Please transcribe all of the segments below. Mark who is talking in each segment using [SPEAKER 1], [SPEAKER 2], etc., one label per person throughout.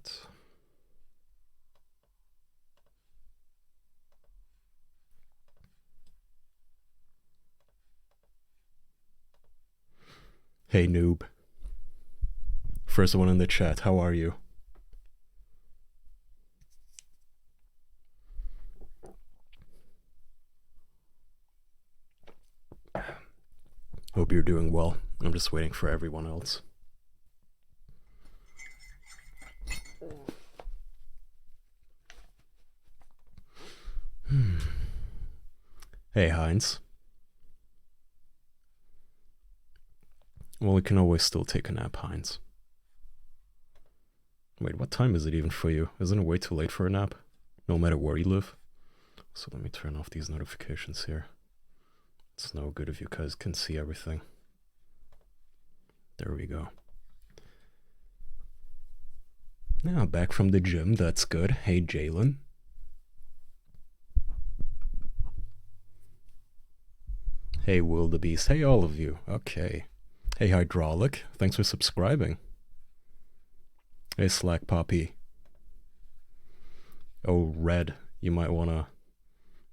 [SPEAKER 1] chat. Hey noob. First one in the chat, how are you? Hope you're doing well. I'm just waiting for everyone else. Hey Heinz. Well, we can always still take a nap, Heinz. Wait, what time is it even for you? Isn't it way too late for a nap? No matter where you live? So let me turn off these notifications here. It's no good if you guys can see everything. There we go. Now, back from the gym, that's good. Hey Jalen. Hey Wildebeest. Hey all of you. Okay. Hey Hydraulic. Thanks for subscribing. Hey Slack Poppy. Oh Red. You might want to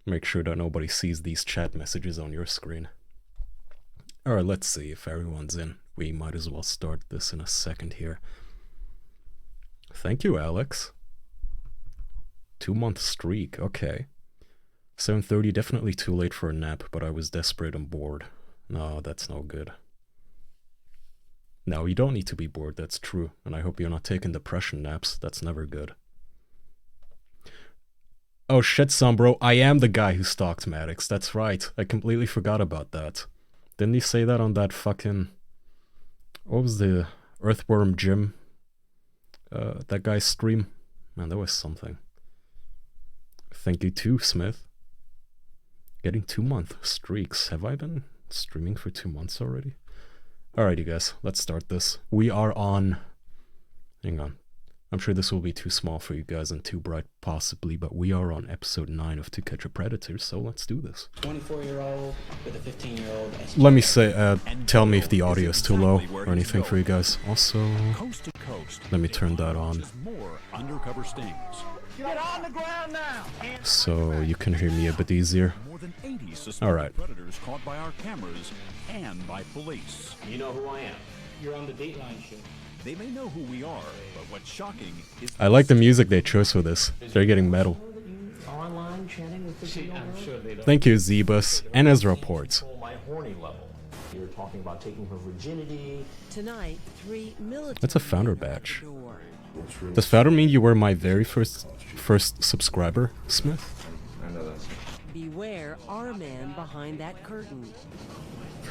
[SPEAKER 1] make sure that nobody sees these chat messages on your screen. Alright, let's see if everyone's in. We might as well start this in a second here. Thank you, Alex. 2-month streak. Okay. 7:30, definitely too late for a nap, but I was desperate and bored. No, that's no good. No, you don't need to be bored, that's true. And I hope you're not taking depression naps. That's never good. Oh shit, Sombro, I am the guy who stalked Maddox. That's right. I completely forgot about that. Didn't he say that on that fucking... What was the Earthworm Jim? That guy's stream? Man, that was something. Thank you too, Smith. Getting 2-month streaks. Have I been streaming for 2 months already? Alright, you guys, let's start this. We are on... Hang on. I'm sure this will be too small for you guys and too bright, possibly, but we are on episode 9 of To Catch a Predator, so let's do this.
[SPEAKER 2] 24-year-old with a 15-year-old.
[SPEAKER 1] Let me say, tell me if the audio is too low or anything for you guys. Also, let me turn that on.
[SPEAKER 3] Get on the ground now.
[SPEAKER 1] So you can hear me a bit easier. Alright.
[SPEAKER 4] Predators caught by our cameras and by police.
[SPEAKER 2] You know who I am. You're on the Dateline show.
[SPEAKER 4] They may know who we are, but what's shocking is
[SPEAKER 1] I like the music they chose for this. They're getting metal.
[SPEAKER 2] Online chatting with this I'm sure they don't.
[SPEAKER 1] Thank you, Zebus and Ezra Ports.
[SPEAKER 2] My horny level. You're talking about taking her virginity.
[SPEAKER 5] Tonight, 3 military.
[SPEAKER 1] That's a founder badge. Does founder mean you were my very first subscriber, Smith?
[SPEAKER 5] Beware our man behind that curtain.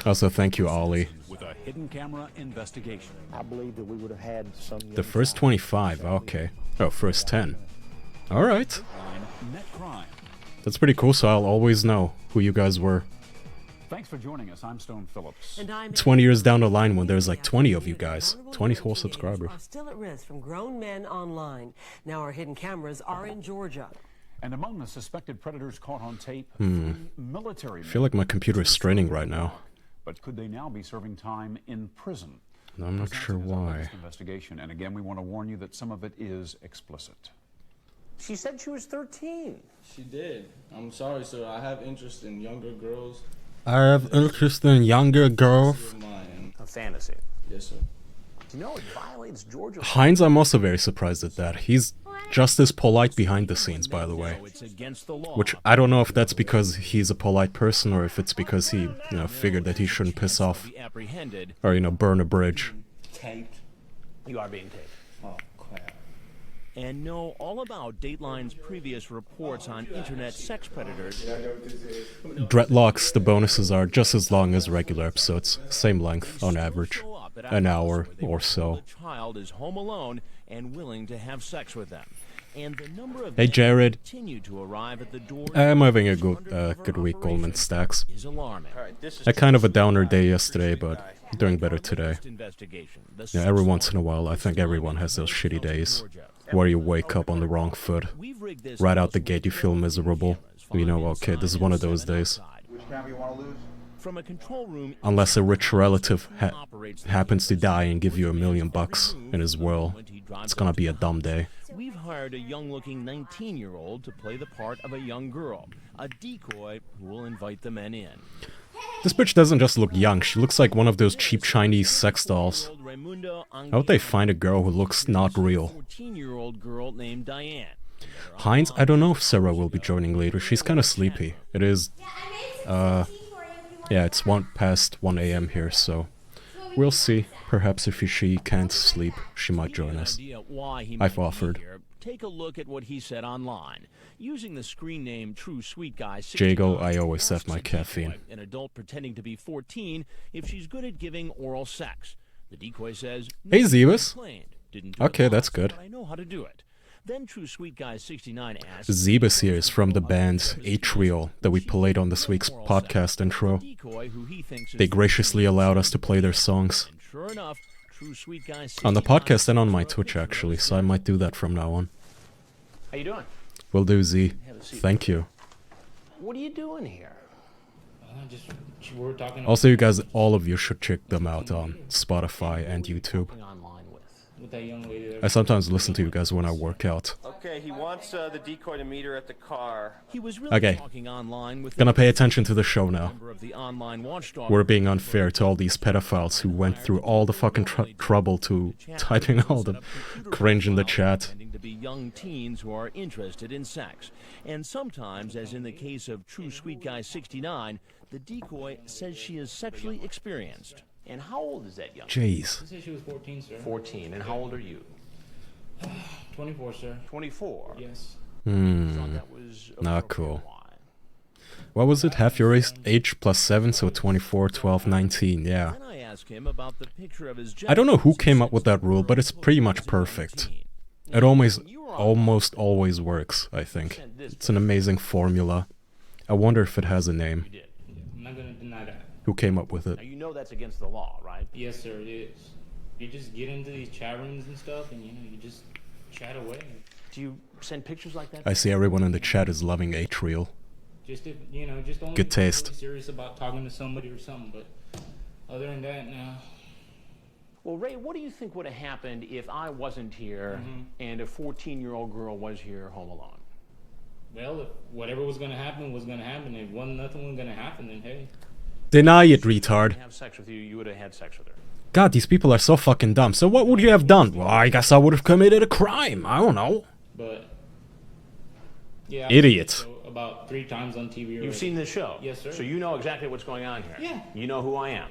[SPEAKER 1] Also, thank you, Ollie.
[SPEAKER 4] with a hidden camera investigation.
[SPEAKER 2] I believe that we would have had some...
[SPEAKER 1] The first 25, okay. Oh, first 10. Alright.
[SPEAKER 4] Net crime.
[SPEAKER 1] That's pretty cool, so I'll always know who you guys were.
[SPEAKER 4] Thanks for joining us. I'm Stone Phillips.
[SPEAKER 5] And I'm
[SPEAKER 1] 20 years down the line when there's like 20 of you guys. 20 whole subscribers.
[SPEAKER 5] Are still at risk from grown men online. Now our hidden cameras are in Georgia.
[SPEAKER 4] And among the suspected predators caught on tape, military
[SPEAKER 1] I feel like my computer is straining right now.
[SPEAKER 4] But could they now be serving time in prison?
[SPEAKER 1] I'm not sure why.
[SPEAKER 4] Investigation, and again, we want to warn you that some of it is explicit.
[SPEAKER 2] She said she was 13.
[SPEAKER 6] She did. I'm sorry, sir. I have interest in younger girls.
[SPEAKER 1] I have interest in younger girls.
[SPEAKER 2] A fantasy.
[SPEAKER 6] Yes, sir.
[SPEAKER 2] Do you know it violates Georgia?
[SPEAKER 1] Heinz, I'm also very surprised at that. He's just as polite behind the scenes, by the way. Which, I don't know if that's because he's a polite person or if it's because he, figured that he shouldn't piss off or, burn a bridge.
[SPEAKER 2] Taped. You are being taped. Oh, crap.
[SPEAKER 7] And know all about Dateline's previous reports on internet sex predators.
[SPEAKER 1] Dreadlocks, the bonuses are just as long as regular episodes. Same length, on average. An hour or so.
[SPEAKER 7] The child is home alone and willing to have sex with them. And the number of
[SPEAKER 1] Hey Jared,
[SPEAKER 7] continue to arrive at the door.
[SPEAKER 1] I'm having a good week, Goldman Stacks.
[SPEAKER 7] Is alarming.
[SPEAKER 1] Had kind of a downer day yesterday, but doing better today. Yeah, every once in a while, I think everyone has those shitty days where you wake up on the wrong foot. Right out the gate, you feel miserable. Okay, this is one of those days.
[SPEAKER 8] Which camera you want to lose?
[SPEAKER 7] From a control room,
[SPEAKER 1] Unless a rich relative happens to die and give you $1 million in his will. It's gonna be a dumb day.
[SPEAKER 7] we've hired a young-looking 19-year-old to play the part of a young girl, a decoy who will invite the men in.
[SPEAKER 1] This bitch doesn't just look young, she looks like one of those cheap Chinese sex dolls. How would they find a girl who looks not real?
[SPEAKER 7] 14-year-old girl named Diane.
[SPEAKER 1] Heinz, I don't know if Sarah will be joining later. She's kind of sleepy. It is, yeah, it's past 1 a.m. here, so we'll see. Perhaps if she can't sleep, she might join us. I've offered.
[SPEAKER 7] Take a look at what he said online. Using the screen name True Sweet Guy,
[SPEAKER 1] Jago, I always have my caffeine.
[SPEAKER 7] An adult pretending to be 14 if she's good at giving oral sex. The decoy says,
[SPEAKER 1] Hey, Zebus.
[SPEAKER 7] Didn't do
[SPEAKER 1] Okay,
[SPEAKER 7] it
[SPEAKER 1] that's
[SPEAKER 7] once,
[SPEAKER 1] good.
[SPEAKER 7] but I know how to do it. Then True Sweet Guy 69 asks,
[SPEAKER 1] Zebus here is from the band Atrial that we played on this week's podcast intro.
[SPEAKER 7] decoy who he thinks is
[SPEAKER 1] They graciously allowed us to play their songs.
[SPEAKER 7] And sure enough, True Sweet Guy
[SPEAKER 1] On the
[SPEAKER 7] 69
[SPEAKER 1] podcast and on my Twitch, actually, so I might do that from now on.
[SPEAKER 2] How you doing?
[SPEAKER 1] Will do, Z.
[SPEAKER 2] Have a seat.
[SPEAKER 1] Thank you.
[SPEAKER 2] What are you doing here?
[SPEAKER 3] We're talking
[SPEAKER 1] Also, you guys, all of you should check them out on Spotify and YouTube.
[SPEAKER 2] Online with
[SPEAKER 3] that young lady there.
[SPEAKER 1] I sometimes listen to you guys when I work out.
[SPEAKER 8] Okay, he wants the decoy to meet her at the car.
[SPEAKER 7] He was really
[SPEAKER 1] Okay.
[SPEAKER 7] talking online with
[SPEAKER 1] Gonna pay attention to the show now.
[SPEAKER 7] member of the online watchdog.
[SPEAKER 1] We're being unfair to all these pedophiles who went through all the fucking trouble to typing all the cringe in the chat.
[SPEAKER 7] Tending to be young teens who are interested in sex. And sometimes, as in the case of True Sweet Guy 69, the decoy says she is sexually experienced.
[SPEAKER 2] And how old is that young?
[SPEAKER 1] Jeez.
[SPEAKER 3] She said she was 14, sir.
[SPEAKER 2] 14. And how old are you?
[SPEAKER 3] 24, sir.
[SPEAKER 2] 24.
[SPEAKER 3] Yes.
[SPEAKER 7] Thought that was
[SPEAKER 1] Not
[SPEAKER 7] appropriate.
[SPEAKER 1] cool.
[SPEAKER 7] Why?
[SPEAKER 1] What was it? Half your age plus 7, so 24, 12, 19, yeah.
[SPEAKER 7] Then I asked him about the picture of his
[SPEAKER 1] I don't know who
[SPEAKER 7] genitals.
[SPEAKER 1] came up with that rule, but it's pretty much perfect. It almost always works, I think. It's an amazing formula. I wonder if it has a name.
[SPEAKER 3] Yeah, I'm not gonna deny that.
[SPEAKER 1] Who came up with it?
[SPEAKER 2] Now, you know that's against the law, right?
[SPEAKER 3] Yes, sir, it is. You just get into these chat rooms and stuff, and you just chat away.
[SPEAKER 2] Do you send pictures like that?
[SPEAKER 1] I see everyone in the chat is loving Atrial.
[SPEAKER 3] Just if just only
[SPEAKER 1] Good
[SPEAKER 3] if you're
[SPEAKER 1] taste.
[SPEAKER 3] really serious about talking to somebody or something. But other than that, no.
[SPEAKER 2] Well, Ray, what do you think would have happened if I wasn't here and a 14-year-old girl was here home alone?
[SPEAKER 3] Well, if whatever was gonna happen was gonna happen. If nothing was gonna happen, then hey.
[SPEAKER 1] Deny it, retard.
[SPEAKER 2] Have sex with you, you would have had sex with her.
[SPEAKER 1] God, these people are so fucking dumb. So what would you have done? Well, I guess I would have committed a crime. I don't know.
[SPEAKER 3] But yeah,
[SPEAKER 1] Idiot.
[SPEAKER 3] so about 3 times on TV. Already.
[SPEAKER 2] You've seen this show?
[SPEAKER 3] Yes, sir.
[SPEAKER 2] So you know exactly what's going on here?
[SPEAKER 3] Yeah.
[SPEAKER 2] You know who I am?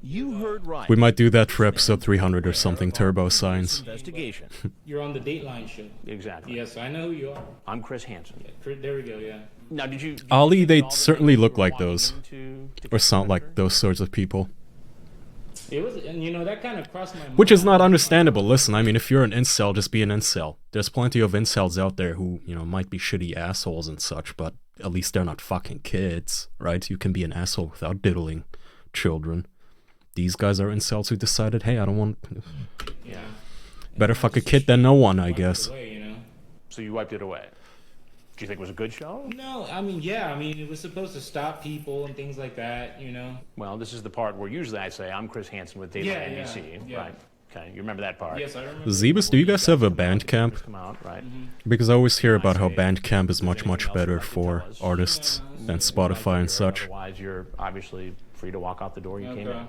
[SPEAKER 7] You heard right.
[SPEAKER 1] We might do that for episode 300 or something, Turbo Signs.
[SPEAKER 7] Investigation.
[SPEAKER 3] You're on the Dateline show.
[SPEAKER 2] Exactly.
[SPEAKER 3] Yes, I know who you are.
[SPEAKER 2] I'm Chris Hansen.
[SPEAKER 3] There we go. Yeah.
[SPEAKER 2] Now, did you
[SPEAKER 1] Ali,
[SPEAKER 2] think
[SPEAKER 1] they
[SPEAKER 2] all the
[SPEAKER 1] certainly
[SPEAKER 2] things you
[SPEAKER 1] look
[SPEAKER 2] were
[SPEAKER 1] like
[SPEAKER 2] walking
[SPEAKER 1] those.
[SPEAKER 2] into to
[SPEAKER 1] Or sound
[SPEAKER 2] commit
[SPEAKER 1] like
[SPEAKER 2] murder?
[SPEAKER 1] those sorts of people.
[SPEAKER 3] It was, and that kind of crossed my mind.
[SPEAKER 1] Which is not understandable. Listen, I mean, if you're an incel, just be an incel. There's plenty of incels out there who, might be shitty assholes and such, but at least they're not fucking kids, right? You can be an asshole without diddling children. These guys are incels who decided, hey, I don't want...
[SPEAKER 3] Yeah.
[SPEAKER 1] Better fuck a kid than no one, I guess.
[SPEAKER 3] Away,
[SPEAKER 2] So you wiped it away. Do you think it was a good show?
[SPEAKER 3] No, I mean, yeah, it was supposed to stop people and things like that,
[SPEAKER 2] Well, this is the part where usually I say, I'm Chris Hansen with Dateline
[SPEAKER 3] Yeah,
[SPEAKER 2] NBC.
[SPEAKER 3] yeah.
[SPEAKER 1] Mm-hmm.
[SPEAKER 2] Right. Okay, you remember that part?
[SPEAKER 3] Yes, I remember.
[SPEAKER 1] Zebus, do you guys have a Bandcamp?
[SPEAKER 2] Come out, right?
[SPEAKER 1] Because I always hear about how Bandcamp is much, much better for artists than Spotify and such.
[SPEAKER 2] Otherwise, you're obviously free to walk out the door you came in.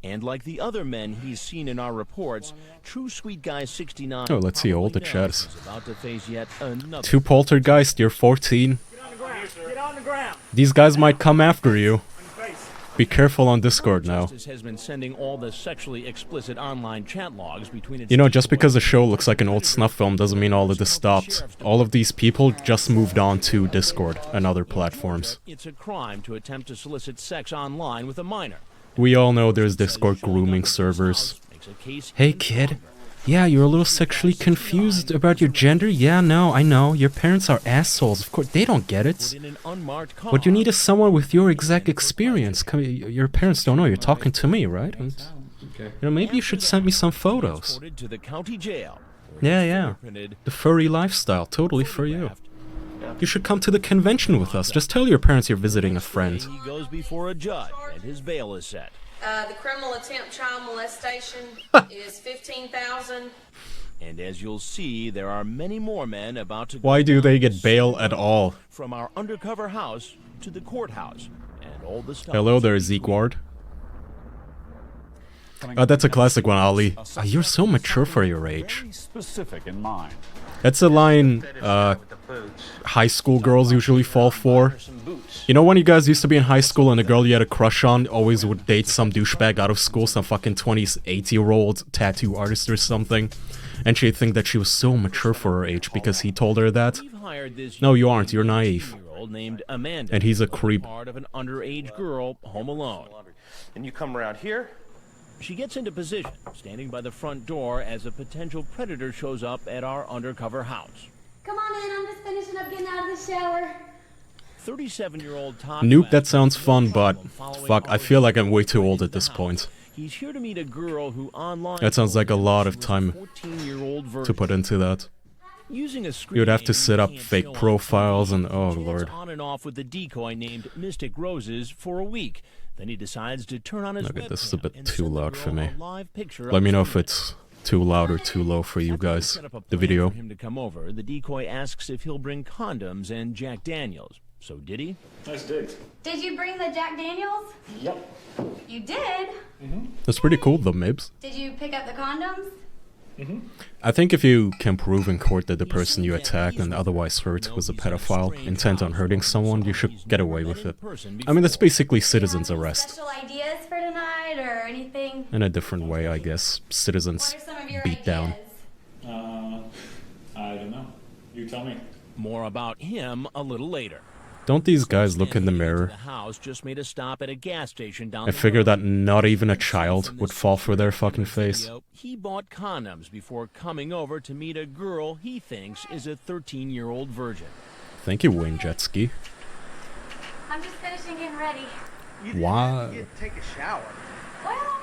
[SPEAKER 7] And like the other men he's seen in our reports, True Sweet Guy 69
[SPEAKER 1] Oh, let's see how old the
[SPEAKER 7] probably
[SPEAKER 1] chat
[SPEAKER 7] knows
[SPEAKER 1] is.
[SPEAKER 7] he's about to face yet another
[SPEAKER 1] 2 poltergeist, you're 14. These guys might come after you. Be careful on Discord now.
[SPEAKER 7] Justice has been sending all the sexually explicit online chat logs between its
[SPEAKER 1] Just because the show looks like an old snuff film doesn't mean all of this stopped. All of these people just moved on to Discord and other platforms.
[SPEAKER 7] It's a crime to attempt to solicit sex online with a minor.
[SPEAKER 1] We all know there's Discord grooming servers.
[SPEAKER 7] Makes a case
[SPEAKER 1] Hey
[SPEAKER 7] even
[SPEAKER 1] kid,
[SPEAKER 7] stronger.
[SPEAKER 1] yeah, you're a little sexually confused about your gender? Yeah, no, I know. Your parents are assholes. Of course, they don't get
[SPEAKER 7] Put
[SPEAKER 1] it.
[SPEAKER 7] in an unmarked car.
[SPEAKER 1] What you need is someone with your exact experience. Your parents don't know you're talking to me, right? Maybe you should send me some photos.
[SPEAKER 7] Transported to the county jail.
[SPEAKER 1] Yeah, yeah.
[SPEAKER 7] Printed
[SPEAKER 1] The furry lifestyle, totally for you. You should come to the convention with us. Just tell your parents you're visiting a friend.
[SPEAKER 7] He goes before a judge, and his bail is set.
[SPEAKER 9] The criminal attempt child molestation is $15,000.
[SPEAKER 7] And as you'll see, there are many more men about to go.
[SPEAKER 1] Why do they get bail at all?
[SPEAKER 7] From our undercover house to the courthouse, and all the stuff.
[SPEAKER 1] Hello there, Zeke Ward. Oh, that's a classic one, Ali. You're so mature for your age.
[SPEAKER 4] Very specific in mind.
[SPEAKER 1] That's a line high school girls usually fall for. You know when you guys used to be in high school and the girl you had a crush on always would date some douchebag out of school, some fucking 28-year-old tattoo artist or something? And she'd think that she was so mature for her age because he told her that? No, you aren't. You're naive.
[SPEAKER 7] Named Amanda,
[SPEAKER 1] and he's a creep.
[SPEAKER 7] Part of an underage girl home alone.
[SPEAKER 8] And you come around here.
[SPEAKER 7] She gets into position, standing by the front door as a potential predator shows up at our undercover house.
[SPEAKER 10] Come on in, I'm just finishing up getting out of the shower.
[SPEAKER 7] 37-year-old Todd.
[SPEAKER 1] Nope, that sounds fun, but fuck, I feel like I'm way too old at this point.
[SPEAKER 7] He's here to meet a girl who online.
[SPEAKER 1] That sounds like a lot of time to put into that.
[SPEAKER 7] Using a
[SPEAKER 1] You'd have to set up fake profiles and oh lord.
[SPEAKER 7] On and off with the decoy named Mystic Roses for a week. Then he decides to turn on his
[SPEAKER 1] Okay, this is a bit too loud for me.
[SPEAKER 7] Let
[SPEAKER 1] Let me know if it's too loud or too low for you guys. The video.
[SPEAKER 7] For him to come over, the decoy asks if he'll bring condoms and Jack Daniels. So did he?
[SPEAKER 6] Nice digs.
[SPEAKER 10] Did you bring the Jack Daniels?
[SPEAKER 6] Yep.
[SPEAKER 10] You did?
[SPEAKER 1] That's pretty cool though, Mibs.
[SPEAKER 10] Did you pick up the condoms?
[SPEAKER 1] I think if you can prove in court that the person you attacked and otherwise hurt was a pedophile, intent on hurting someone, you should get away with it. I mean, that's basically citizen's arrest.
[SPEAKER 10] Special ideas for tonight or anything?
[SPEAKER 1] In a different way, I guess. Citizens
[SPEAKER 10] What are some of your
[SPEAKER 1] beat down.
[SPEAKER 10] ideas?
[SPEAKER 6] I don't know. You tell me.
[SPEAKER 7] More about him a little later.
[SPEAKER 1] Don't these guys look in the mirror?
[SPEAKER 7] The house just made a stop at a gas station down
[SPEAKER 1] I
[SPEAKER 7] the
[SPEAKER 1] figure
[SPEAKER 7] road.
[SPEAKER 1] that not even a child would fall for their fucking face.
[SPEAKER 7] He bought condoms before coming over to meet a girl he thinks is a 13-year-old virgin.
[SPEAKER 1] Thank you, Wayne Jetski.
[SPEAKER 10] I'm just finishing getting ready.
[SPEAKER 1] Why?
[SPEAKER 8] Take a shower.
[SPEAKER 10] Well,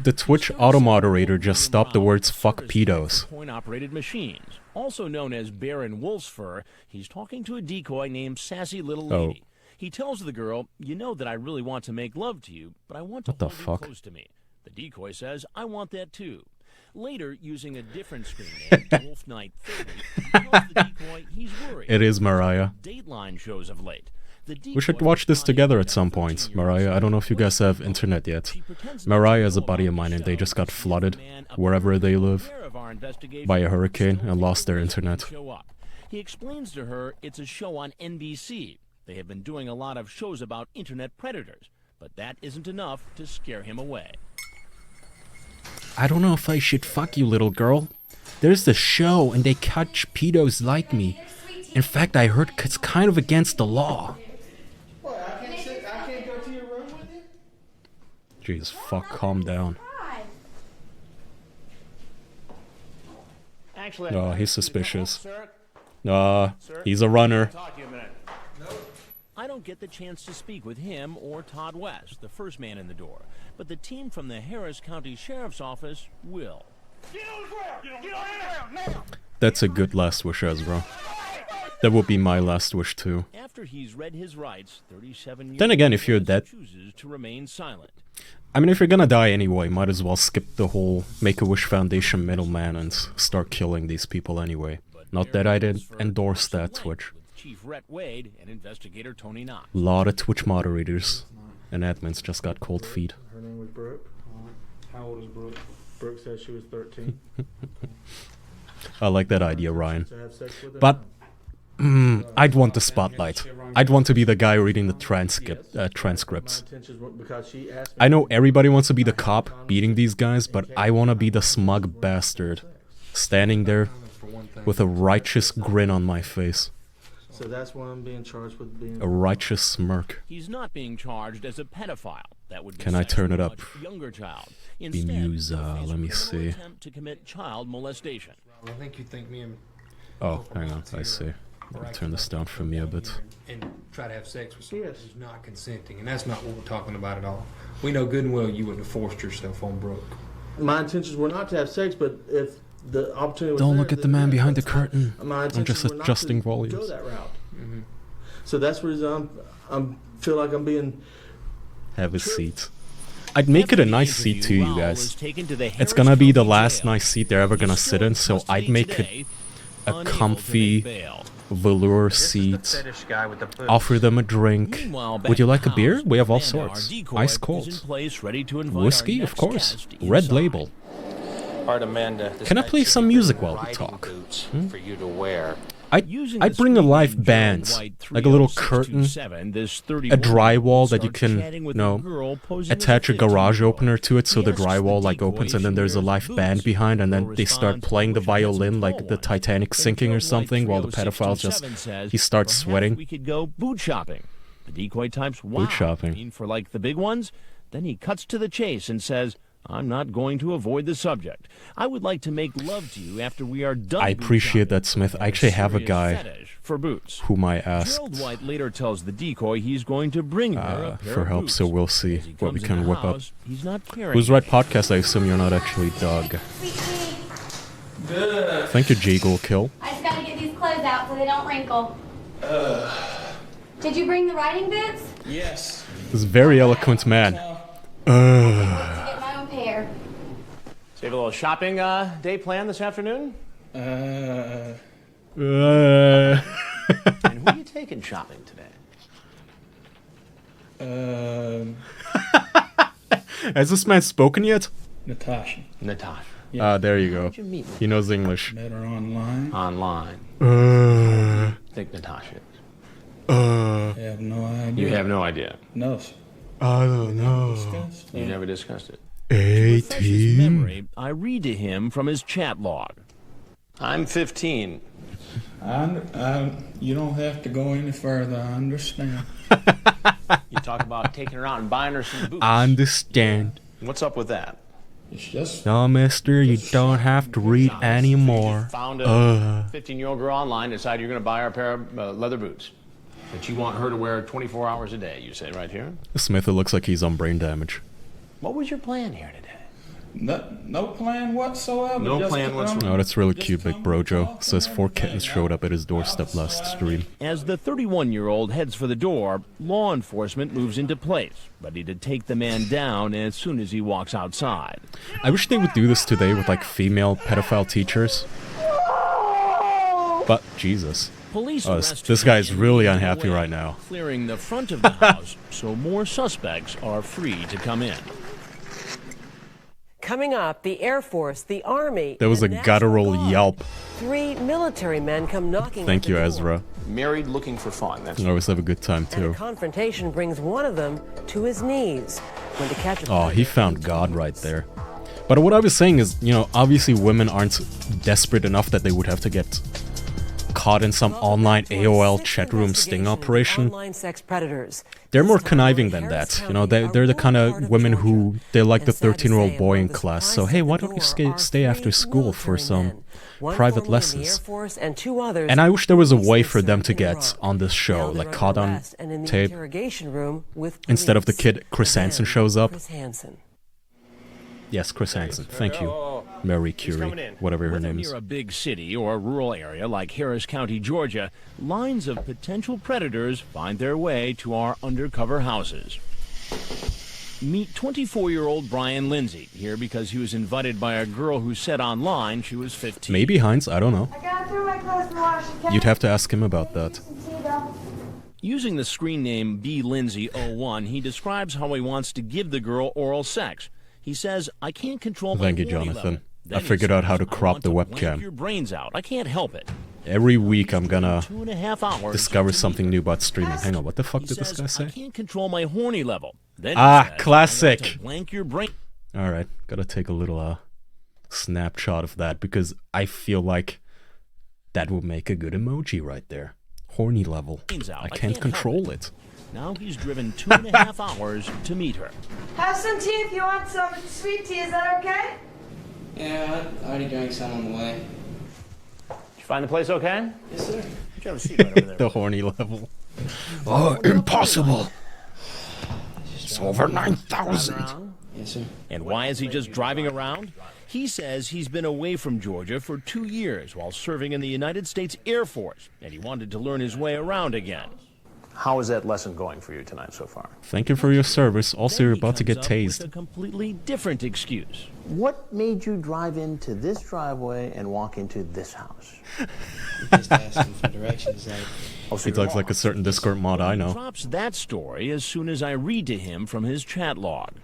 [SPEAKER 1] The Twitch auto-moderator just stopped the words fuck pedos.
[SPEAKER 7] Point-operated machines, also known as Baron Wolf's Fur. He's talking to a decoy named Sassy Little Lady. He tells the girl, "You know that I really want to make love to you, but I want to
[SPEAKER 1] What the
[SPEAKER 7] hold you
[SPEAKER 1] fuck?
[SPEAKER 7] close to me." The decoy says, "I want that too." Later, using a different screen name, Wolf Knight 30, he tells the decoy he's worried.
[SPEAKER 1] It is Mariah.
[SPEAKER 7] Dateline shows of late.
[SPEAKER 1] We should watch this together at some point. Mariah, I don't know if you guys have internet yet. Mariah is a buddy of mine and they just got flooded, wherever they live, by a hurricane and lost their internet.
[SPEAKER 7] He explains to her it's a show on NBC. They have been doing a lot of shows about internet predators, but that isn't enough to scare him away.
[SPEAKER 1] I don't know if I should fuck you, little girl. There's this show and they catch pedos like me. In fact, I heard it's kind of against the law.
[SPEAKER 6] What? I can't go to your room with you?
[SPEAKER 1] Jeez, fuck, calm down.
[SPEAKER 2] Actually,
[SPEAKER 1] No, he's suspicious.
[SPEAKER 2] Sir,
[SPEAKER 1] He's a runner.
[SPEAKER 2] talk to you a minute.
[SPEAKER 7] I don't get the chance to speak with him or Todd West, the first man in the door, but the team from the Harris County Sheriff's Office will.
[SPEAKER 2] Get on the ground! Get on the ground now!
[SPEAKER 1] That's a good last wish, Ezra. That would be my last wish too.
[SPEAKER 7] After he's read his rights, 37 years
[SPEAKER 1] Then again, if you're dead,
[SPEAKER 7] chooses to remain silent.
[SPEAKER 1] I mean, if you're gonna die anyway, might as well skip the whole Make-A-Wish Foundation middleman and start killing these people anyway. Not that I did endorse that, Twitch.
[SPEAKER 7] Chief Rhett Wade and investigator Tony Knox.
[SPEAKER 1] Lot of Twitch moderators and admins just got cold feet.
[SPEAKER 6] Her name was Brooke. How old is Brooke? Brooke said she was 13.
[SPEAKER 1] I like that idea, Ryan.
[SPEAKER 6] To have sex with her?
[SPEAKER 1] But I'd want the spotlight. I'd want to be the guy reading the transcripts.
[SPEAKER 6] My intentions were because she asked me.
[SPEAKER 1] I know everybody wants to be the cop beating these guys, but I want to be the smug bastard standing there with a righteous grin on my face.
[SPEAKER 6] So that's why I'm being charged with being
[SPEAKER 1] A righteous smirk.
[SPEAKER 7] He's not being charged as a pedophile. That would be
[SPEAKER 1] Can I turn it
[SPEAKER 7] a
[SPEAKER 1] up?
[SPEAKER 7] much younger child.
[SPEAKER 1] Be
[SPEAKER 7] Instead,
[SPEAKER 1] Muse,
[SPEAKER 7] he'll face
[SPEAKER 1] let me
[SPEAKER 7] criminal
[SPEAKER 1] see.
[SPEAKER 7] attempt to commit child molestation.
[SPEAKER 11] I think you think me and
[SPEAKER 1] Oh, hang on, I see. I'll turn this down for me a bit.
[SPEAKER 11] and try to have sex with someone who's not consenting, and that's not what we're talking about at all. We know good and well you wouldn't have forced yourself on Brooke.
[SPEAKER 6] My intentions were not to have sex, but if the opportunity was
[SPEAKER 1] Don't
[SPEAKER 6] there,
[SPEAKER 1] look at the
[SPEAKER 6] then
[SPEAKER 1] man
[SPEAKER 6] yeah,
[SPEAKER 1] behind the
[SPEAKER 6] but
[SPEAKER 1] curtain.
[SPEAKER 6] my
[SPEAKER 1] I'm just
[SPEAKER 6] intentions were not
[SPEAKER 1] adjusting
[SPEAKER 6] to
[SPEAKER 1] volumes.
[SPEAKER 6] Go that route. So that's the reason I'm feel like I'm being.
[SPEAKER 1] Have a seat. I'd make it a nice seat too, you guys. It's gonna be the last nice seat they're ever gonna sit in, so I'd make it a comfy velour seat. Offer them a drink. Would you like a beer? We have all sorts. Ice cold. Whiskey, of course. Red Label. Can I play some music while we talk?
[SPEAKER 8] For you to wear.
[SPEAKER 1] I'd bring a live band, like a little curtain, a drywall that you can, attach a garage opener to it so the drywall like opens and then there's a live band behind and then they start playing the violin like the Titanic sinking or something while the pedophile he starts sweating.
[SPEAKER 7] We could go boot shopping. The decoy types, wow.
[SPEAKER 1] Boot shopping.
[SPEAKER 7] I mean, for like the big ones, then he cuts to the chase and says, I'm not going to avoid the subject. I would like to make love to you after we are done.
[SPEAKER 1] I appreciate that, Smith. I actually have a guy
[SPEAKER 7] for boots.
[SPEAKER 1] whom I asked
[SPEAKER 7] Gerald White later tells the decoy he's going to bring her a pair
[SPEAKER 1] for
[SPEAKER 7] of
[SPEAKER 1] help,
[SPEAKER 7] boots.
[SPEAKER 1] so we'll see what we can whip up.
[SPEAKER 7] He's not carrying
[SPEAKER 1] Who's Right Podcast? I assume you're not actually Doug. Thank you, Jiggle Kill.
[SPEAKER 10] I just gotta get these clothes out so they don't wrinkle. Did you bring the riding boots?
[SPEAKER 6] Yes.
[SPEAKER 1] This very eloquent man.
[SPEAKER 10] To get my own pair.
[SPEAKER 2] So you have a little shopping day planned this afternoon? And who are you taking shopping today?
[SPEAKER 1] Has this man spoken yet?
[SPEAKER 6] Natasha.
[SPEAKER 2] Natasha.
[SPEAKER 1] There you go.
[SPEAKER 2] Where'd you meet?
[SPEAKER 1] He knows English.
[SPEAKER 6] Met her online.
[SPEAKER 2] Online. Think Natasha.
[SPEAKER 6] I have no idea.
[SPEAKER 2] You have no idea.
[SPEAKER 6] No.
[SPEAKER 1] I don't know.
[SPEAKER 2] You never discussed it.
[SPEAKER 7] To refresh his
[SPEAKER 1] 18.
[SPEAKER 7] memory, I read to him from his chat log.
[SPEAKER 2] I'm 15.
[SPEAKER 6] You don't have to go any further. I understand.
[SPEAKER 2] You talk about taking her out and buying her some boots.
[SPEAKER 1] I understand.
[SPEAKER 2] What's up with that?
[SPEAKER 6] It's just.
[SPEAKER 1] No, mister, you don't have to read anymore.
[SPEAKER 2] Found a 15-year-old girl online, decided you're going to buy her a pair of leather boots. That you want her to wear 24 hours a day, you say right here?
[SPEAKER 1] Smith, it looks like he's on brain damage.
[SPEAKER 2] What was your plan here today?
[SPEAKER 6] No plan whatsoever.
[SPEAKER 2] No plan whatsoever.
[SPEAKER 1] Oh, that's really cute, Big Brojo. Says 4 kittens showed up at his doorstep last stream.
[SPEAKER 7] As the 31-year-old heads for the door, law enforcement moves into place, ready to take the man down as soon as he walks outside.
[SPEAKER 1] I wish they would do this today with like female pedophile teachers. But Jesus.
[SPEAKER 7] Police
[SPEAKER 1] Oh,
[SPEAKER 7] arrest
[SPEAKER 1] this
[SPEAKER 7] him
[SPEAKER 1] guy's
[SPEAKER 7] and
[SPEAKER 1] really
[SPEAKER 7] lead the
[SPEAKER 1] unhappy
[SPEAKER 7] way,
[SPEAKER 1] right now.
[SPEAKER 7] Clearing the front of the house so more suspects are free to come in.
[SPEAKER 5] Coming up, the Air Force, the Army.
[SPEAKER 1] There was
[SPEAKER 5] the
[SPEAKER 1] a
[SPEAKER 5] National
[SPEAKER 1] guttural
[SPEAKER 5] Guard.
[SPEAKER 1] yelp.
[SPEAKER 5] 3 military men come knocking.
[SPEAKER 1] Thank
[SPEAKER 5] at
[SPEAKER 1] you,
[SPEAKER 5] the door.
[SPEAKER 1] Ezra.
[SPEAKER 2] Married looking for fun. That's
[SPEAKER 1] I always have a good time
[SPEAKER 5] And a
[SPEAKER 1] too.
[SPEAKER 5] confrontation brings one of them to his knees. When to catch a
[SPEAKER 1] Oh, he found God right there. But what I was saying is, obviously women aren't desperate enough that they would have to get caught in some online AOL chat room sting operation.
[SPEAKER 5] Online sex predators.
[SPEAKER 1] They're more conniving than that. They're the kind of women who, they like the 13-year-old boy in class. So, hey, why don't you stay after school for some private lessons? And I wish there was a way for them to get on this show, like caught on tape, instead of the kid Chris Hansen shows up. Yes, Chris Hansen. Thank you. Mary Curie, whatever her name is.
[SPEAKER 7] Near a big city or a rural area like Harris County, Georgia, lines of potential predators find their way to our undercover houses. Meet 24-year-old Brian Lindsay, here because he was invited by a girl who said online she was 15.
[SPEAKER 1] Maybe Heinz, I don't know.
[SPEAKER 10] I gotta throw my clothes in the wash, okay?
[SPEAKER 1] You'd have to ask him about that.
[SPEAKER 7] Using the screen name BLindsay01, he describes how he wants to give the girl oral sex. He says, I can't control my
[SPEAKER 1] Thank you,
[SPEAKER 7] horny
[SPEAKER 1] Jonathan.
[SPEAKER 7] level. Then
[SPEAKER 1] I
[SPEAKER 7] he
[SPEAKER 1] figured out how to
[SPEAKER 7] says, I
[SPEAKER 1] crop
[SPEAKER 7] want
[SPEAKER 1] the
[SPEAKER 7] to blank
[SPEAKER 1] webcam.
[SPEAKER 7] your brains out. I can't help it.
[SPEAKER 1] Every week I'm gonna
[SPEAKER 7] 2.5 hours
[SPEAKER 1] discover
[SPEAKER 7] to
[SPEAKER 1] something
[SPEAKER 7] meet
[SPEAKER 1] new
[SPEAKER 7] her.
[SPEAKER 1] about streaming. Hang on, what the fuck
[SPEAKER 7] He
[SPEAKER 1] did this
[SPEAKER 7] says,
[SPEAKER 1] guy
[SPEAKER 7] I
[SPEAKER 1] say?
[SPEAKER 7] can't control my horny level. Then he
[SPEAKER 1] Ah,
[SPEAKER 7] says,
[SPEAKER 1] classic.
[SPEAKER 7] I want to blank your brain.
[SPEAKER 1] Alright, gotta take a little snapshot of that because I feel like that will make a good emoji right there. Horny level.
[SPEAKER 7] Out.
[SPEAKER 1] I can't control it.
[SPEAKER 7] Now he's driven 2.5 hours to meet her.
[SPEAKER 9] Have some tea if you want some sweet tea. Is that okay?
[SPEAKER 11] Yeah, I already drank some on the way.
[SPEAKER 2] Did you find the place okay?
[SPEAKER 11] Yes, sir.
[SPEAKER 2] You have a seat right over there.
[SPEAKER 1] The horny level. Oh, impossible! It's over 9,000.
[SPEAKER 11] Yes, sir.
[SPEAKER 7] And why is he just driving around? He says he's been away from Georgia for 2 years while serving in the United States Air Force, and he wanted to learn his way around again.
[SPEAKER 2] How is that lesson going for you tonight so far?
[SPEAKER 1] Thank you for your service. Also, you're about to get tased.
[SPEAKER 7] With a completely different excuse.
[SPEAKER 2] What made you drive into this driveway and walk into this house?
[SPEAKER 12] Just asking for directions.
[SPEAKER 1] He talks like a certain Discord mod I know.
[SPEAKER 7] He drops that story as soon as I read to him from his chat log.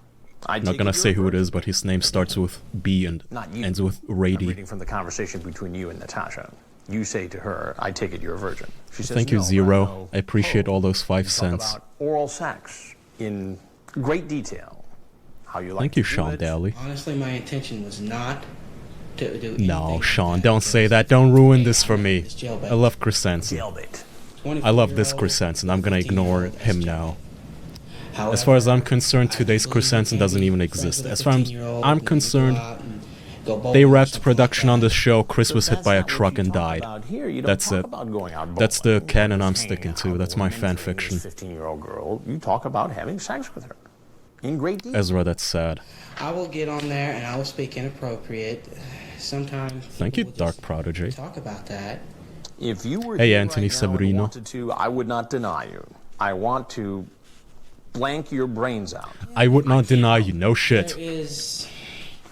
[SPEAKER 1] I'm not gonna say who it is, but his name starts with B and ends with
[SPEAKER 2] I'm
[SPEAKER 1] Rady.
[SPEAKER 2] reading from the conversation between you and Natasha. You say to her, I take it you're a virgin. She says,
[SPEAKER 1] Thank you,
[SPEAKER 2] no,
[SPEAKER 1] Zero.
[SPEAKER 2] no.
[SPEAKER 1] I appreciate all those 5
[SPEAKER 2] You
[SPEAKER 1] cents.
[SPEAKER 2] talk about oral sex in great detail. How you like
[SPEAKER 1] Thank you,
[SPEAKER 2] to do
[SPEAKER 1] Sean
[SPEAKER 2] it.
[SPEAKER 1] Daly.
[SPEAKER 12] Honestly, my intention was not to do
[SPEAKER 1] No,
[SPEAKER 12] anything
[SPEAKER 1] Sean,
[SPEAKER 12] like
[SPEAKER 1] don't say that. Don't ruin this for me. I love Crescensen.
[SPEAKER 2] Jailbait.
[SPEAKER 1] I love this Crescensen. I'm gonna ignore him now. As far as I'm concerned, today's Crescensen doesn't even exist. As far as I'm concerned, they wrapped production on this show. Chris was hit by a truck and died. That's it. That's the canon I'm sticking to. That's my fan fiction.
[SPEAKER 2] 15-year-old girl, you talk about having sex with her. In great detail.
[SPEAKER 1] Ezra, that's sad.
[SPEAKER 12] I will get on there and I will speak inappropriate. Sometimes.
[SPEAKER 1] Thank you, Dark Prodigy.
[SPEAKER 12] Talk about that.
[SPEAKER 2] If you were
[SPEAKER 1] Hey,
[SPEAKER 2] here
[SPEAKER 1] Anthony
[SPEAKER 2] right now and
[SPEAKER 1] Severino.
[SPEAKER 2] wanted to, I would not deny you. I want to blank your brains out.
[SPEAKER 1] I would not deny you. No shit.
[SPEAKER 12] There is.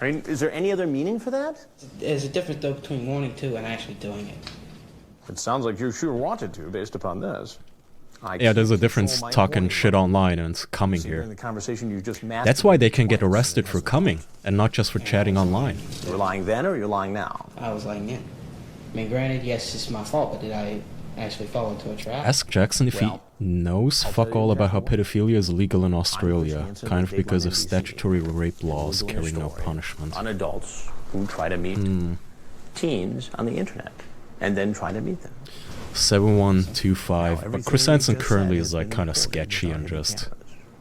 [SPEAKER 2] I mean, is there any other meaning for that?
[SPEAKER 12] There's a difference though between wanting to and actually doing it.
[SPEAKER 2] It sounds like you sure wanted to, based upon this.
[SPEAKER 1] Yeah, there's a difference talking shit online and coming
[SPEAKER 2] Considering
[SPEAKER 1] here.
[SPEAKER 2] the conversation you just mastered.
[SPEAKER 1] That's why they can get arrested for coming and not just for chatting online.
[SPEAKER 2] You were lying then or you're lying now?
[SPEAKER 12] I was like, yeah. I mean, granted, yes, it's my fault, but did I actually fall into a trap?
[SPEAKER 1] Ask Jackson if he knows fuck all about how pedophilia is legal in Australia, kind of because of statutory rape laws carry no punishment.
[SPEAKER 2] On adults who try to meet teens on the internet and then try to meet them.
[SPEAKER 1] 7125. But Crescensen currently is like kind of sketchy and just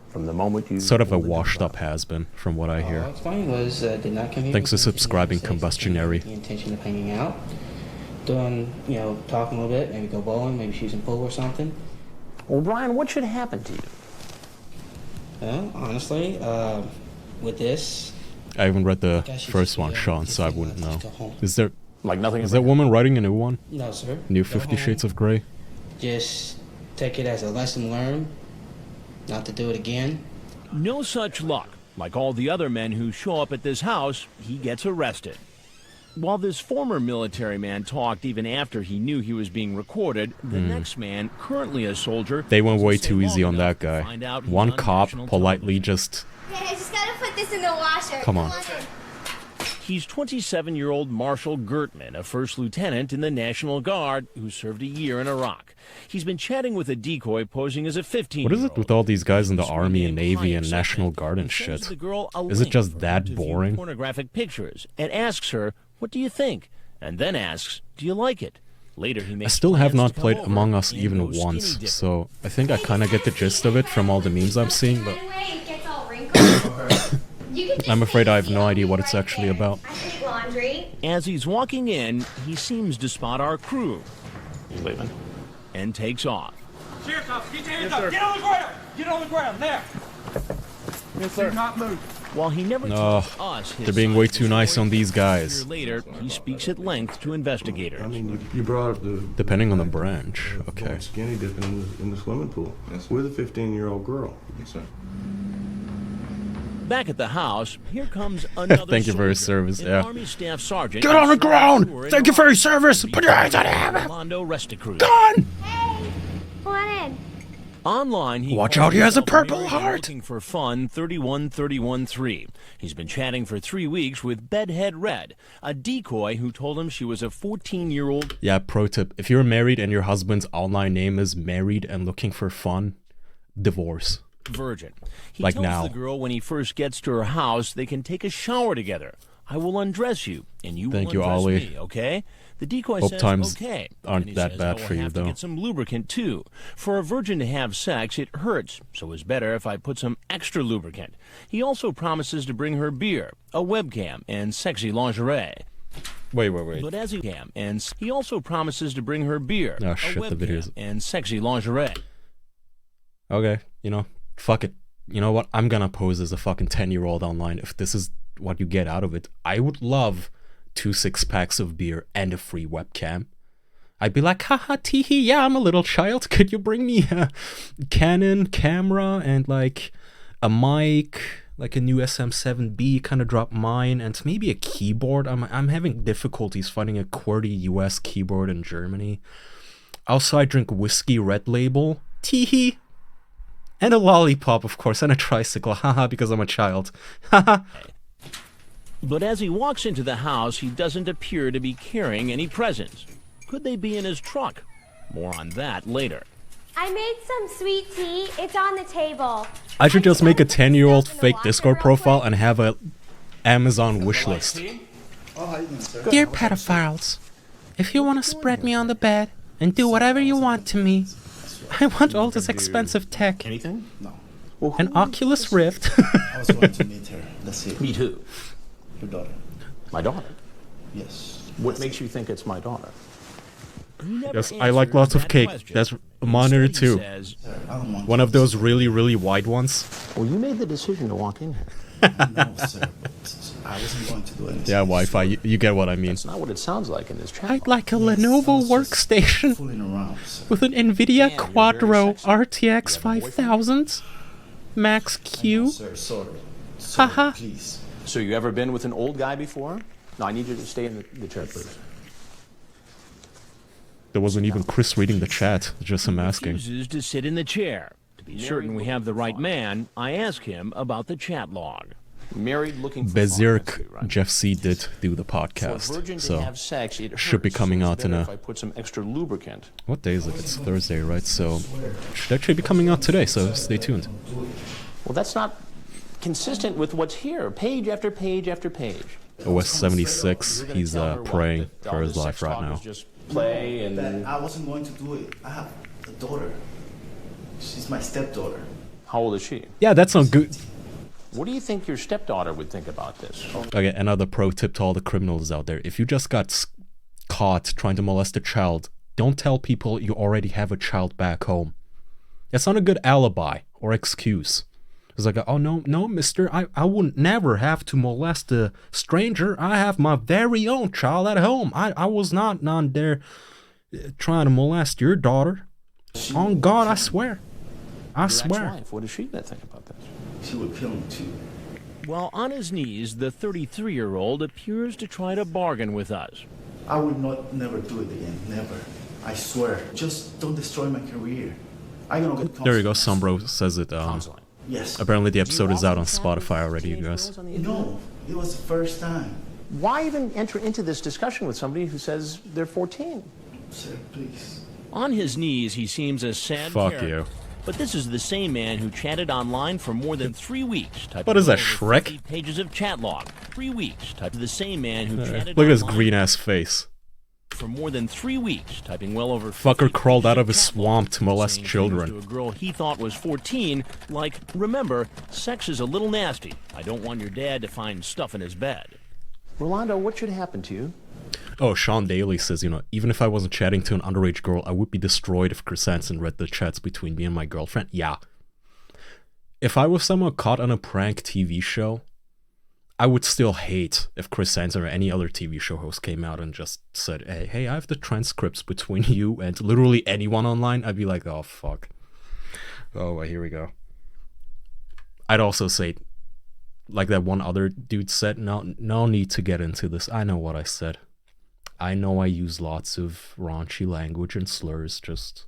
[SPEAKER 2] From the moment you
[SPEAKER 1] sort of a washed up has-been, from what I hear.
[SPEAKER 12] All I explained was, did not come here.
[SPEAKER 1] Thanks
[SPEAKER 12] with
[SPEAKER 1] to
[SPEAKER 12] the intention
[SPEAKER 1] subscribing,
[SPEAKER 12] of having sex,
[SPEAKER 1] Combustionary.
[SPEAKER 12] the intention of hanging out, doing, talking a little bit, maybe go bowling, maybe shoot some pool or something.
[SPEAKER 2] Well, Brian, what should happen to you?
[SPEAKER 12] Well, honestly, with this,
[SPEAKER 1] I haven't read the
[SPEAKER 12] I should
[SPEAKER 1] first
[SPEAKER 12] just
[SPEAKER 1] one,
[SPEAKER 12] be,
[SPEAKER 1] Sean,
[SPEAKER 12] just
[SPEAKER 1] so I
[SPEAKER 12] go
[SPEAKER 1] wouldn't know.
[SPEAKER 12] home.
[SPEAKER 1] Is there...
[SPEAKER 2] Like nothing.
[SPEAKER 1] Is that woman writing a new one?
[SPEAKER 12] No, sir.
[SPEAKER 1] New
[SPEAKER 12] Go
[SPEAKER 1] 50
[SPEAKER 12] home.
[SPEAKER 1] Shades of Grey?
[SPEAKER 12] Just take it as a lesson learned, not to do it again.
[SPEAKER 7] No such luck. Like all the other men who show up at this house, he gets arrested. While this former military man talked even after he knew he was being recorded, the next man, currently a soldier...
[SPEAKER 1] They went way
[SPEAKER 7] stay
[SPEAKER 1] too easy
[SPEAKER 7] long
[SPEAKER 1] on
[SPEAKER 7] enough
[SPEAKER 1] that
[SPEAKER 7] to
[SPEAKER 1] guy.
[SPEAKER 7] find out he's
[SPEAKER 1] One
[SPEAKER 7] on
[SPEAKER 1] cop
[SPEAKER 7] national
[SPEAKER 1] politely just...
[SPEAKER 10] I just gotta put this in the washer.
[SPEAKER 1] Come on.
[SPEAKER 7] He's 27-year-old Marshall Gertman, a first lieutenant in the National Guard who served a year in Iraq. He's been chatting with a decoy posing as a 15-year-old.
[SPEAKER 1] What is it with all these guys in the Army and Navy and National Guard and shit? Is it just that boring?
[SPEAKER 7] Pornographic pictures and asks her, "What do you think?" And then asks, "Do you like it?" Later, he
[SPEAKER 1] I
[SPEAKER 7] makes
[SPEAKER 1] still have
[SPEAKER 7] plans
[SPEAKER 1] not
[SPEAKER 7] to come
[SPEAKER 1] played
[SPEAKER 7] over
[SPEAKER 1] Among Us
[SPEAKER 7] and
[SPEAKER 1] even
[SPEAKER 7] go
[SPEAKER 1] once,
[SPEAKER 7] skinny dipping.
[SPEAKER 1] so I think I kind of get the gist of it from all the memes I'm seeing, but
[SPEAKER 10] It gets all wrinkled. You can just
[SPEAKER 1] I'm afraid I have
[SPEAKER 10] say
[SPEAKER 1] no idea what
[SPEAKER 10] right
[SPEAKER 1] it's actually
[SPEAKER 10] there.
[SPEAKER 1] about.
[SPEAKER 10] I take laundry.
[SPEAKER 7] As he's walking in, he seems to spot our crew
[SPEAKER 2] He's leaving.
[SPEAKER 7] and takes off.
[SPEAKER 13] Cheer, cops. Get your hands up. Get on the ground. Get on the ground. Now. Yes, sir. Do not move.
[SPEAKER 7] While he never
[SPEAKER 1] No,
[SPEAKER 7] tells us his
[SPEAKER 1] they're being
[SPEAKER 7] side
[SPEAKER 1] way
[SPEAKER 7] of the
[SPEAKER 1] too nice
[SPEAKER 7] story,
[SPEAKER 1] on these
[SPEAKER 7] a
[SPEAKER 1] guys.
[SPEAKER 7] year later, he speaks at length to investigators.
[SPEAKER 14] I mean, you brought up the...
[SPEAKER 1] Depending on the branch, okay.
[SPEAKER 14] going skinny dipping in the swimming pool with a 15-year-old girl.
[SPEAKER 13] Yes, sir.
[SPEAKER 7] Back at the house, here comes another
[SPEAKER 1] Thank you for your
[SPEAKER 7] soldier,
[SPEAKER 1] service,
[SPEAKER 7] an
[SPEAKER 1] yeah.
[SPEAKER 7] Army Staff Sergeant.
[SPEAKER 1] Get on the
[SPEAKER 7] who served
[SPEAKER 1] ground!
[SPEAKER 7] a tour in
[SPEAKER 1] Thank you for your
[SPEAKER 7] Iraq.
[SPEAKER 1] service! Put your hands on him!
[SPEAKER 7] Mondo Resticruise.
[SPEAKER 1] Gun!
[SPEAKER 10] Hey, come in.
[SPEAKER 7] Online, he
[SPEAKER 1] Watch
[SPEAKER 7] calls
[SPEAKER 1] out, he has a
[SPEAKER 7] himself
[SPEAKER 1] Purple
[SPEAKER 7] Married and
[SPEAKER 1] Heart.
[SPEAKER 7] Looking for Fun 31313. He's been chatting for 3 weeks with Bedhead Red, a decoy who told him she was a 14-year-old
[SPEAKER 1] Yeah, pro tip. If you're married and your husband's online name is Married and Looking for Fun, divorce.
[SPEAKER 7] virgin. He
[SPEAKER 1] Like
[SPEAKER 7] tells
[SPEAKER 1] now.
[SPEAKER 7] the girl when he first gets to her house they can take a shower together. I will undress you, and you
[SPEAKER 1] Thank
[SPEAKER 7] will
[SPEAKER 1] you,
[SPEAKER 7] undress
[SPEAKER 1] Ollie.
[SPEAKER 7] me, okay? The decoy
[SPEAKER 1] Hope
[SPEAKER 7] says,
[SPEAKER 1] times
[SPEAKER 7] okay.
[SPEAKER 1] aren't
[SPEAKER 7] and he
[SPEAKER 1] that
[SPEAKER 7] says,
[SPEAKER 1] bad
[SPEAKER 7] I will
[SPEAKER 1] for you,
[SPEAKER 7] have to
[SPEAKER 1] though.
[SPEAKER 7] get some lubricant, too. For a virgin to have sex, it hurts, so it's better if I put some extra lubricant. He also promises to bring her beer, a webcam, and sexy lingerie.
[SPEAKER 1] Wait.
[SPEAKER 7] But as he can, and he also promises to bring her beer,
[SPEAKER 1] Oh,
[SPEAKER 7] a
[SPEAKER 1] shit, the
[SPEAKER 7] webcam,
[SPEAKER 1] videos.
[SPEAKER 7] and sexy lingerie.
[SPEAKER 1] Okay, fuck it. You know what? I'm gonna pose as a fucking 10-year-old online if this is what you get out of it. I would love 2 6-packs of beer and a free webcam. I'd be like, haha, teehee, yeah, I'm a little child. Could you bring me a Canon camera and like a mic, like a new SM7B, kind of drop mine, and maybe a keyboard. I'm having difficulties finding a QWERTY US keyboard in Germany. Also, I drink whiskey Red Label, teehee, and a lollipop, of course, and a tricycle, haha, because I'm a child. Haha.
[SPEAKER 7] But as he walks into the house, he doesn't appear to be carrying any presents. Could they be in his truck? More on that later.
[SPEAKER 10] I made some sweet tea. It's on the table.
[SPEAKER 1] I should just make a 10-year-old fake Discord profile and have a Amazon wish list.
[SPEAKER 15] Dear pedophiles, if you want to spread me on the bed and do whatever you want to me, I want all this expensive tech.
[SPEAKER 2] Anything? No.
[SPEAKER 15] An Oculus Rift.
[SPEAKER 2] I was going to meet her. That's it. Meet who? Your daughter. My daughter? Yes. What makes you think it's my daughter?
[SPEAKER 1] Yes, I like lots of cake. That's a monitor too. One of those really, really wide ones.
[SPEAKER 2] Well, you made the decision to walk in here. No, sir, but I wasn't going to do anything.
[SPEAKER 1] Yeah, Wi-Fi, you get what I mean.
[SPEAKER 2] That's not what it sounds like in this chat.
[SPEAKER 15] I'd like a Lenovo workstation with an NVIDIA Quadro RTX 5000 Max Q.
[SPEAKER 2] Sir, sorry.
[SPEAKER 15] Haha.
[SPEAKER 2] Please. So you ever been with an old guy before? No, I need you to stay in the chair, please.
[SPEAKER 1] There wasn't even Chris reading the chat, just him asking.
[SPEAKER 7] He refuses to sit in the chair. To be certain we have the right man, I ask him about the chat log.
[SPEAKER 2] Married looking for
[SPEAKER 1] Berserk Jeff C did do the podcast, so should be coming out in a...
[SPEAKER 2] If I put some extra lubricant.
[SPEAKER 1] What day is it? It's Thursday, right? So should actually be coming out today, so stay tuned.
[SPEAKER 2] Well, that's not consistent with what's here. Page after page after page.
[SPEAKER 1] OS 76, he's praying for his life right now.
[SPEAKER 2] Play and
[SPEAKER 16] I wasn't going to do it. I have a daughter. She's my stepdaughter.
[SPEAKER 2] How old is she?
[SPEAKER 1] Yeah, that's not good.
[SPEAKER 2] What do you think your stepdaughter would think about this?
[SPEAKER 1] Okay, another pro tip to all the criminals out there. If you just got caught trying to molest a child, don't tell people you already have a child back home. That's not a good alibi or excuse. It's like, oh, no, mister, I would never have to molest a stranger. I have my very own child at home. I was not on there trying to molest your daughter. On God, I swear. I swear.
[SPEAKER 2] Ex-wife, what does she think about this?
[SPEAKER 16] She would kill me too.
[SPEAKER 7] While on his knees, the 33-year-old appears to try to bargain with us.
[SPEAKER 16] I would never do it again. Never. I swear. Just don't destroy my career. I'm gonna get
[SPEAKER 1] there you go, Sombro says it.
[SPEAKER 16] Yes.
[SPEAKER 1] Apparently the episode is out on Spotify already, you guys.
[SPEAKER 16] No, it was the first time.
[SPEAKER 2] Why even enter into this discussion with somebody who says they're 14?
[SPEAKER 16] Sir, please.
[SPEAKER 7] On his knees, he seems a sad character. You. But this is the same man who chatted online for more than 3 weeks.
[SPEAKER 1] What is that, Shrek?
[SPEAKER 7] Pages of chat log. 3 weeks. Type to the same man who chatted
[SPEAKER 1] look at his green-ass face.
[SPEAKER 7] For more than 3 weeks, typing well over...
[SPEAKER 1] Fucker crawled out of his swamp to molest children.
[SPEAKER 7] To a girl he thought was 14, like, remember, sex is a little nasty. I don't want your dad to find stuff in his bed.
[SPEAKER 2] Rolando, what should happen to you?
[SPEAKER 1] Oh, Sean Daly says, even if I wasn't chatting to an underage girl, I would be destroyed if Chris Hansen read the chats between me and my girlfriend. Yeah. If I was someone caught on a prank TV show, I would still hate if Chris Hansen or any other TV show host came out and just said, hey, I have the transcripts between you and literally anyone online. I'd be like, oh, fuck. Oh, well, here we go. I'd also say, like that one other dude said, no need to get into this. I know what I said. I know I use lots of raunchy language and slurs, just...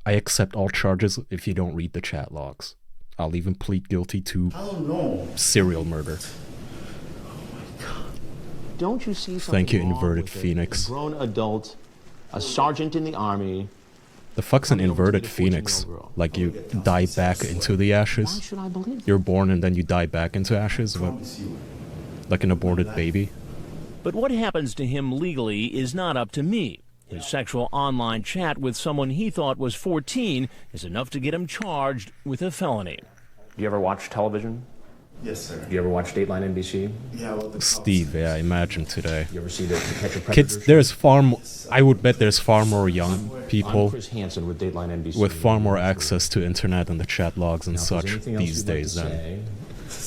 [SPEAKER 1] I accept all charges if you don't read the chat logs. I'll even plead guilty to serial murder.
[SPEAKER 16] Oh my God.
[SPEAKER 2] Don't you see something
[SPEAKER 1] Thank you,
[SPEAKER 2] wrong
[SPEAKER 1] Inverted
[SPEAKER 2] with
[SPEAKER 1] Phoenix.
[SPEAKER 2] A grown adult, a sergeant in the army.
[SPEAKER 1] The fuck's an inverted phoenix? Like you die back into the ashes?
[SPEAKER 2] Why should I believe
[SPEAKER 1] You're born and then you die back into ashes? What? Like an aborted baby?
[SPEAKER 7] But what happens to him legally is not up to me. His sexual online chat with someone he thought was 14 is enough to get him charged with a felony.
[SPEAKER 2] Do you ever watch television?
[SPEAKER 16] Yes, sir.
[SPEAKER 2] You ever watch Dateline NBC?
[SPEAKER 16] Yeah, well,
[SPEAKER 1] Steve, yeah, imagine today.
[SPEAKER 2] You ever see the To Catch a Predator?
[SPEAKER 1] Kids, there's far more. I would bet there's far more young
[SPEAKER 2] I'm
[SPEAKER 1] people
[SPEAKER 2] Chris Hansen with Dateline NBC.
[SPEAKER 1] with far more access to internet and the chat logs and
[SPEAKER 2] Now, if there's
[SPEAKER 1] such
[SPEAKER 2] anything else
[SPEAKER 1] these
[SPEAKER 2] you'd like
[SPEAKER 1] days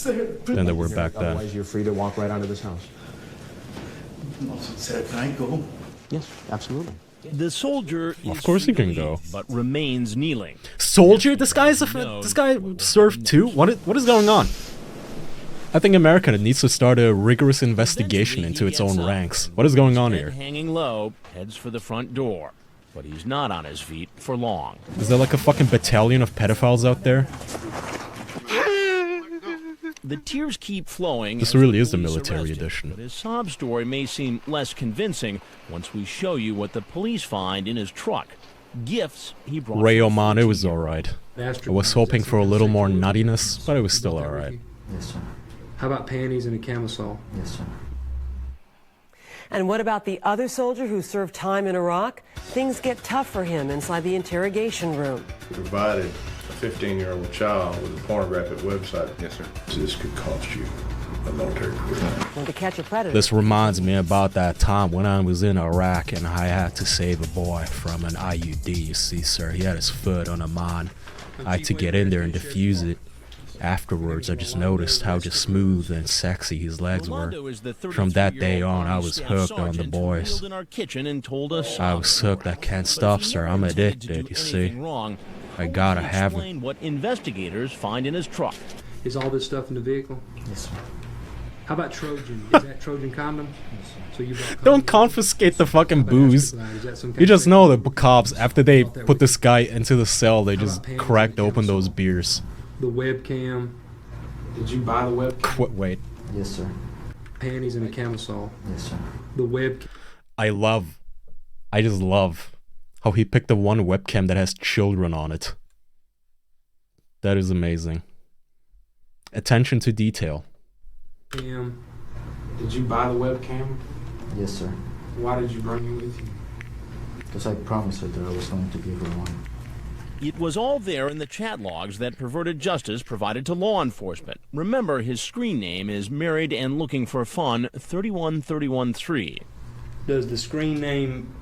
[SPEAKER 2] to
[SPEAKER 1] than there were back then.
[SPEAKER 2] Otherwise, you're free to walk right onto this house.
[SPEAKER 16] No, sir, can I go?
[SPEAKER 2] Yes, absolutely.
[SPEAKER 7] The soldier
[SPEAKER 1] Of
[SPEAKER 7] is
[SPEAKER 1] course he
[SPEAKER 7] free to
[SPEAKER 1] can go.
[SPEAKER 7] leave, but remains kneeling.
[SPEAKER 1] Soldier? This guy served too? What is going on? I think America needs to start a rigorous investigation into its own ranks. What is going on here?
[SPEAKER 7] Hanging low, heads for the front door. But he's not on his feet for long.
[SPEAKER 1] Is there like a fucking battalion of pedophiles out there?
[SPEAKER 7] The tears keep flowing.
[SPEAKER 1] This
[SPEAKER 7] as
[SPEAKER 1] really is the
[SPEAKER 7] police
[SPEAKER 1] military
[SPEAKER 7] arrest him,
[SPEAKER 1] edition.
[SPEAKER 7] But his sob story may seem less convincing once we show you what the police find in his truck. Gifts he brought.
[SPEAKER 1] Ray Oman, it was alright. I was hoping for a little more nuttiness, but it was still alright.
[SPEAKER 11] Yes, sir. How about panties and a camisole? Yes, sir.
[SPEAKER 5] And what about the other soldier who served time in Iraq? Things get tough for him inside the interrogation room.
[SPEAKER 14] Provided a 15-year-old child with a pornographic website. Yes, sir. This could cost you a military career.
[SPEAKER 5] When To Catch a Predator.
[SPEAKER 1] This reminds me about that time when I was in Iraq and I had to save a boy from an IUD. You see, sir, he had his foot on a mine. I had to get in there and defuse it. Afterwards, I just noticed how just smooth and sexy his legs were. From that day on, I was hooked on the boys. I was hooked. I can't stop, sir. I'm addicted, you see. I gotta have him.
[SPEAKER 7] What investigators find in his truck.
[SPEAKER 11] Is all this stuff in the vehicle? Yes, sir. How about Trojan? Is that Trojan condom? Yes, sir. So you brought
[SPEAKER 1] Don't confiscate the fucking booze. You just know the cops, after they put this guy into the cell, they just cracked open those beers.
[SPEAKER 11] The webcam. Did you buy the webcam?
[SPEAKER 1] Wait.
[SPEAKER 11] Yes, sir. Panties and a camisole. Yes, sir. The webcam.
[SPEAKER 1] I just love how he picked the one webcam that has children on it. That is amazing. Attention to detail.
[SPEAKER 11] Did you buy the webcam? Yes, sir. Why did you bring it with you? Because I promised her that I was going to give her one.
[SPEAKER 7] It was all there in the chat logs that Perverted Justice provided to law enforcement. Remember, his screen name is Married and Looking for Fun 31313.
[SPEAKER 11] Does the screen name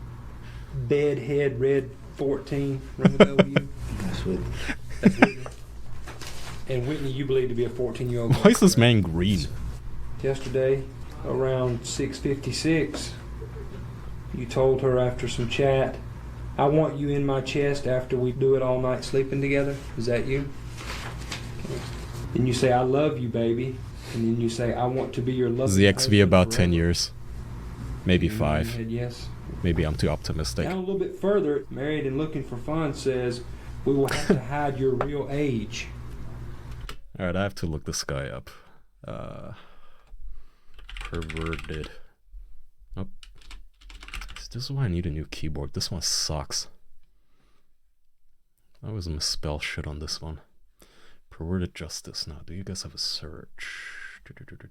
[SPEAKER 11] Bedhead Red 14 ring a bell with you? That's Whitney. That's Whitney. And Whitney, you believe to be a 14-year-old.
[SPEAKER 1] Why is this man green?
[SPEAKER 11] Yesterday, around 6:56, you told her after some chat, I want you in my chest after we do it all night sleeping together. Is that you? Okay. Then you say, I love you, baby. And then you say, I want to be your lover.
[SPEAKER 1] Is the XV about 10 years? Maybe 5.
[SPEAKER 11] Said yes.
[SPEAKER 1] Maybe I'm too optimistic.
[SPEAKER 11] Down a little bit further, Married and Looking for Fun says, we will have to hide your real age.
[SPEAKER 1] Alright, I have to look this guy up. Perverted. Nope. This is why I need a new keyboard. This one sucks. I always misspell shit on this one. Perverted Justice. Now, do you guys have a search?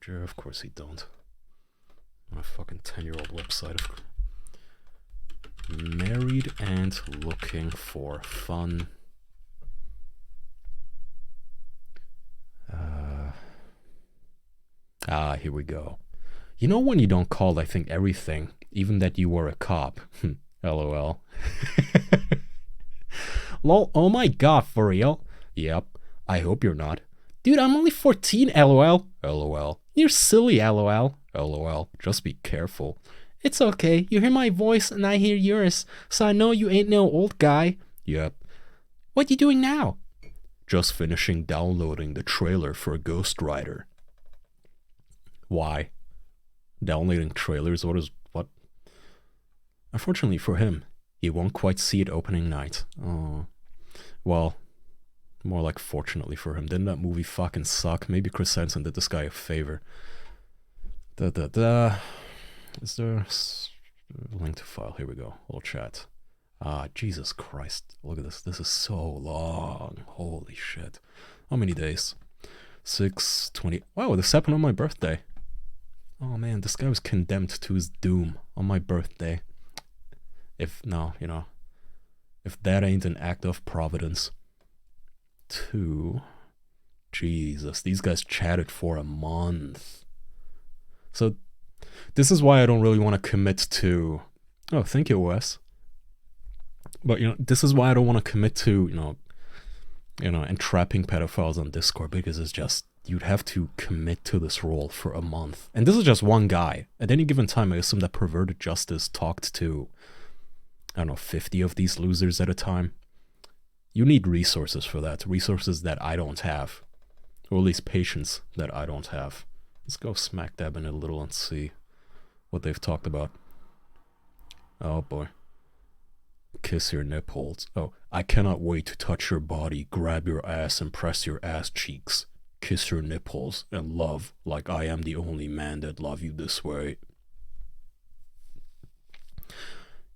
[SPEAKER 1] Of course you don't. On a fucking 10-year-old website. Married and Looking for Fun. Here we go. You know when you don't call, I think, everything, even that you were a cop. LOL. Lol, oh my god, for real? Yep, I hope you're not. Dude, I'm only 14, LOL. LOL. You're silly, LOL. LOL. Just be careful. It's okay, you hear my voice and I hear yours, so I know you ain't no old guy. Yep. What you doing now? Just finishing downloading the trailer for Ghost Rider. Why? Downloading trailers? What? Unfortunately for him, he won't quite see it opening night. Oh. Well, more like fortunately for him. Didn't that movie fucking suck? Maybe Chris Hansen did this guy a favor. Is there a link to file? Here we go. Little chat. Jesus Christ. Look at this. This is so long. Holy shit. How many days? 6/20. Wow, this happened on my birthday. Oh man, this guy was condemned to his doom on my birthday. If that ain't an act of providence. 2 Jesus, these guys chatted for a month. So this is why I don't really want to commit to... Oh, thank you, Wes. But, this is why I don't want to commit to, entrapping pedophiles on Discord, because it's just, you'd have to commit to this role for a month. And this is just one guy. At any given time, I assume that Perverted Justice talked to, 50 of these losers at a time. You need resources for that. Resources that I don't have. Or at least patience that I don't have. Let's go smack dab in it a little and see what they've talked about. Oh boy. Kiss your nipples. Oh, I cannot wait to touch your body, grab your ass and press your ass cheeks. Kiss your nipples and love like I am the only man that love you this way.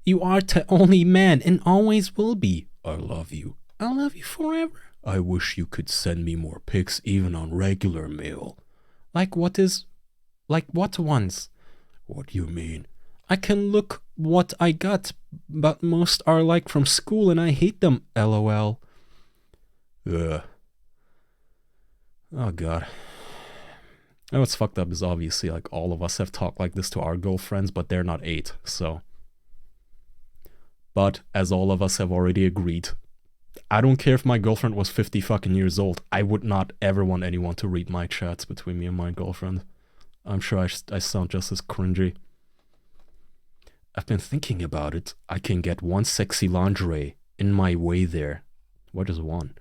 [SPEAKER 1] You are the only man and always will be. I love you. I love you forever. I wish you could send me more pics even on regular mail. Like what ones? What do you mean? I can look what I got, but most are like from school and I hate them, lol. Ugh. Oh god. And what's fucked up is obviously like all of us have talked like this to our girlfriends, but they're not 8, so. But as all of us have already agreed, I don't care if my girlfriend was 50 fucking years old, I would not ever want anyone to read my chats between me and my girlfriend. I'm sure I sound just as cringy. I've been thinking about it. I can get one sexy lingerie in my way there. What is one?